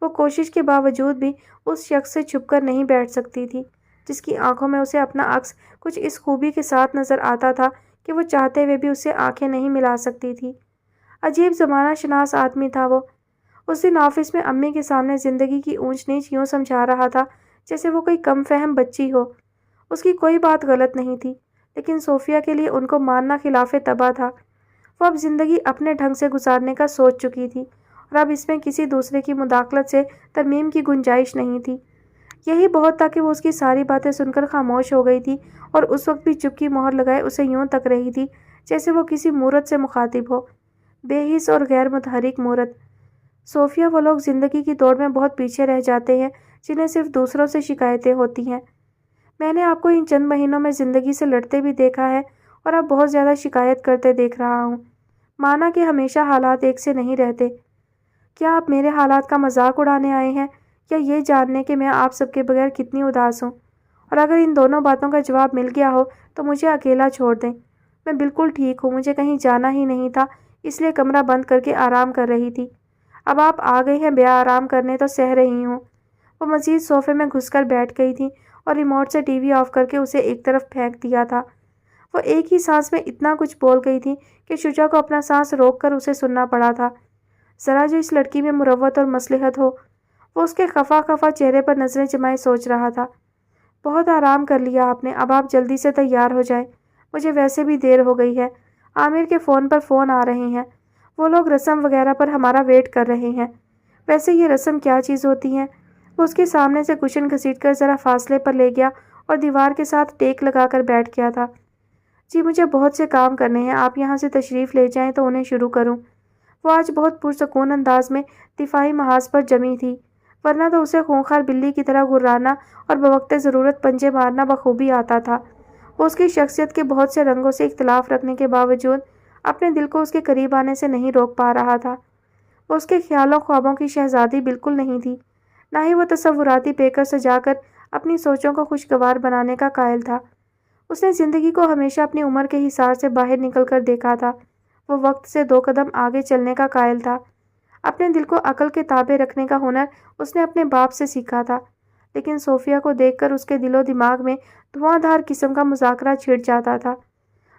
وہ کوشش کے باوجود بھی اس شخص سے چھپ کر نہیں بیٹھ سکتی تھی جس کی آنکھوں میں اسے اپنا عکس کچھ اس خوبی کے ساتھ نظر آتا تھا کہ وہ چاہتے ہوئے بھی اسے آنکھیں نہیں ملا سکتی تھی۔ عجیب زمانہ شناس آدمی تھا وہ۔ اس دن آفس میں امی کے سامنے زندگی کی اونچ نیچ یوں سمجھا رہا تھا جیسے وہ کوئی کم فہم بچی ہو۔ اس کی کوئی بات غلط نہیں تھی، لیکن صوفیہ کے لیے ان کو ماننا خلاف طبع تھا۔ وہ اب زندگی اپنے ڈھنگ سے گزارنے کا سوچ چکی تھی اور اب اس میں کسی دوسرے کی مداخلت سے ترمیم کی گنجائش نہیں تھی۔ یہی بہت تھا کہ وہ اس کی ساری باتیں سن کر خاموش ہو گئی تھی اور اس وقت بھی چپ کی مہر لگائے اسے یوں تک رہی تھی جیسے وہ کسی مورت سے مخاطب ہو، بے حس اور غیر متحرک مورت۔ صوفیہ، وہ لوگ زندگی کی دوڑ میں بہت پیچھے رہ جاتے ہیں جنہیں صرف دوسروں سے شکایتیں ہوتی ہیں۔ میں نے آپ کو ان چند مہینوں میں زندگی سے لڑتے بھی دیکھا ہے اور اب بہت زیادہ شکایت کرتے دیکھ رہا ہوں۔ مانا کہ ہمیشہ حالات ایک سے نہیں رہتے۔ کیا آپ میرے حالات کا مذاق اڑانے آئے ہیں یا یہ جاننے کہ میں آپ سب کے بغیر کتنی اداس ہوں؟ اور اگر ان دونوں باتوں کا جواب مل گیا ہو تو مجھے اکیلا چھوڑ دیں۔ میں بالکل ٹھیک ہوں، مجھے کہیں جانا ہی نہیں تھا، اس لیے کمرہ بند کر کے آرام کر رہی تھی۔ اب آپ آ گئے ہیں بے آرام کرنے تو سہ رہی ہوں۔ وہ مزید صوفے میں گھس کر بیٹھ گئی تھی اور ریموٹ سے ٹی وی آف کر کے اسے ایک طرف پھینک دیا تھا۔ وہ ایک ہی سانس میں اتنا کچھ بول گئی تھی کہ شجاع کو اپنا سانس روک کر اسے سننا پڑا تھا۔ ذرا جو اس لڑکی میں مروت اور مصلحت ہو۔ وہ اس کے خفا خفا چہرے پر نظریں جمائے سوچ رہا تھا۔ بہت آرام کر لیا آپ نے، اب آپ جلدی سے تیار ہو جائیں، مجھے ویسے بھی دیر ہو گئی ہے۔ عامر کے فون پر فون آ رہے ہیں، وہ لوگ رسم وغیرہ پر ہمارا ویٹ کر رہے ہیں۔ ویسے یہ رسم کیا چیز ہوتی ہے؟ وہ اس کے سامنے سے کشن گھسیٹ کر ذرا فاصلے پر لے گیا اور دیوار کے ساتھ ٹیک لگا کر بیٹھ گیا تھا۔ جی مجھے بہت سے کام کرنے ہیں، آپ یہاں سے تشریف لے جائیں تو انہیں شروع کروں۔ وہ آج بہت پرسکون انداز میں دفاعی محاذ پر جمی تھی، ورنہ تو اسے خونخوار بلی کی طرح گھرانا اور بوقت ضرورت پنجے مارنا بخوبی آتا تھا۔ وہ اس کی شخصیت کے بہت سے رنگوں سے اختلاف رکھنے کے باوجود اپنے دل کو اس کے قریب آنے سے نہیں روک پا رہا تھا۔ وہ اس کے خیالوں خوابوں کی شہزادی بالکل نہیں تھی، نہ ہی وہ تصوراتی پیکر سجا کر اپنی سوچوں کو خوشگوار بنانے کا قائل تھا۔ اس نے زندگی کو ہمیشہ اپنی عمر کے حصار سے باہر نکل کر دیکھا تھا۔ وہ وقت سے 2 قدم آگے چلنے کا قائل تھا۔ اپنے دل کو عقل کے تابع رکھنے کا ہنر اس نے اپنے باپ سے سیکھا تھا، لیکن صوفیہ کو دیکھ کر اس کے دل و دماغ میں دھواں دھار قسم کا مذاکرہ چھڑ جاتا تھا۔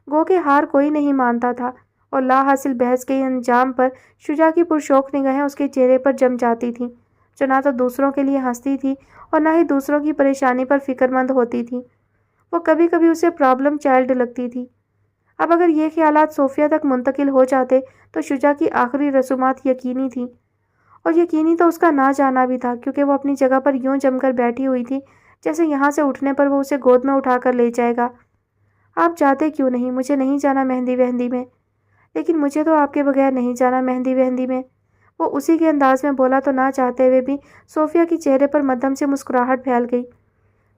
گو کہ ہار کوئی نہیں مانتا تھا اور لا حاصل بحث کے انجام پر شجاع کی پرشوق نگاہیں اس کے چہرے پر جم جاتی تھیں، جو نہ تو دوسروں کے لیے ہنستی تھی اور نہ ہی دوسروں کی پریشانی پر فکر مند ہوتی تھی۔ وہ کبھی کبھی اسے پرابلم چائلڈ لگتی تھی۔ اب اگر یہ خیالات صوفیہ تک منتقل ہو جاتے تو شجاع کی آخری رسومات یقینی تھیں، اور یقینی تو اس کا نہ جانا بھی تھا، کیونکہ وہ اپنی جگہ پر یوں جم کر بیٹھی ہوئی تھی جیسے یہاں سے اٹھنے پر وہ اسے گود میں اٹھا کر لے جائے گا۔ آپ جاتے کیوں نہیں؟ مجھے نہیں جانا مہندی وہندی میں۔ لیکن مجھے تو آپ کے بغیر نہیں جانا مہندی وہندی میں۔ وہ اسی کے انداز میں بولا تو نہ چاہتے ہوئے بھی صوفیہ کے چہرے پر مدھم سے مسکراہٹ پھیل گئی۔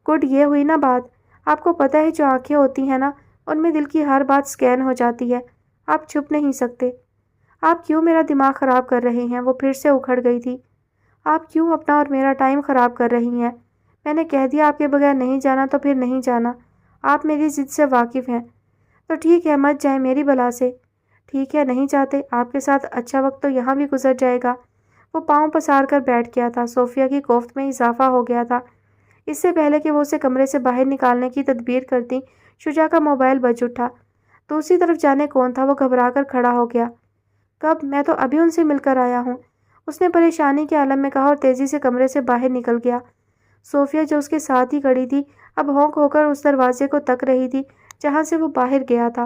گڈ، یہ ہوئی نا بات۔ آپ کو پتہ ہے جو آنکھیں ہوتی ہیں نا، ان میں دل کی ہر بات سکین ہو جاتی ہے، آپ چھپ نہیں سکتے۔ آپ کیوں میرا دماغ خراب کر رہے ہیں؟ وہ پھر سے اکھڑ گئی تھی۔ آپ کیوں اپنا اور میرا ٹائم خراب کر رہی ہیں؟ میں نے کہہ دیا آپ کے بغیر نہیں جانا تو پھر نہیں جانا۔ آپ میری ضد سے واقف ہیں تو ٹھیک ہے، مت جائیں میری بلا سے۔ ٹھیک ہے، نہیں جاتے، آپ کے ساتھ اچھا وقت تو یہاں بھی گزر جائے گا۔ وہ پاؤں پسار کر بیٹھ گیا تھا۔ صوفیہ کی کوفت میں اضافہ ہو گیا تھا۔ اس سے پہلے کہ وہ اسے کمرے سے باہر نکالنے کی تدبیر کرتی، شجاع کا موبائل بج اٹھا۔ دوسری طرف جانے کون تھا؟ وہ گھبرا کر کھڑا ہو گیا۔ کب؟ میں تو ابھی ان سے مل کر آیا ہوں، اس نے پریشانی کے عالم میں کہا اور تیزی سے کمرے سے باہر نکل گیا۔ صوفیہ جو اس کے ساتھ ہی کھڑی تھی اب ہونک ہو کر اس دروازے کو تک رہی تھی جہاں سے وہ باہر گیا تھا۔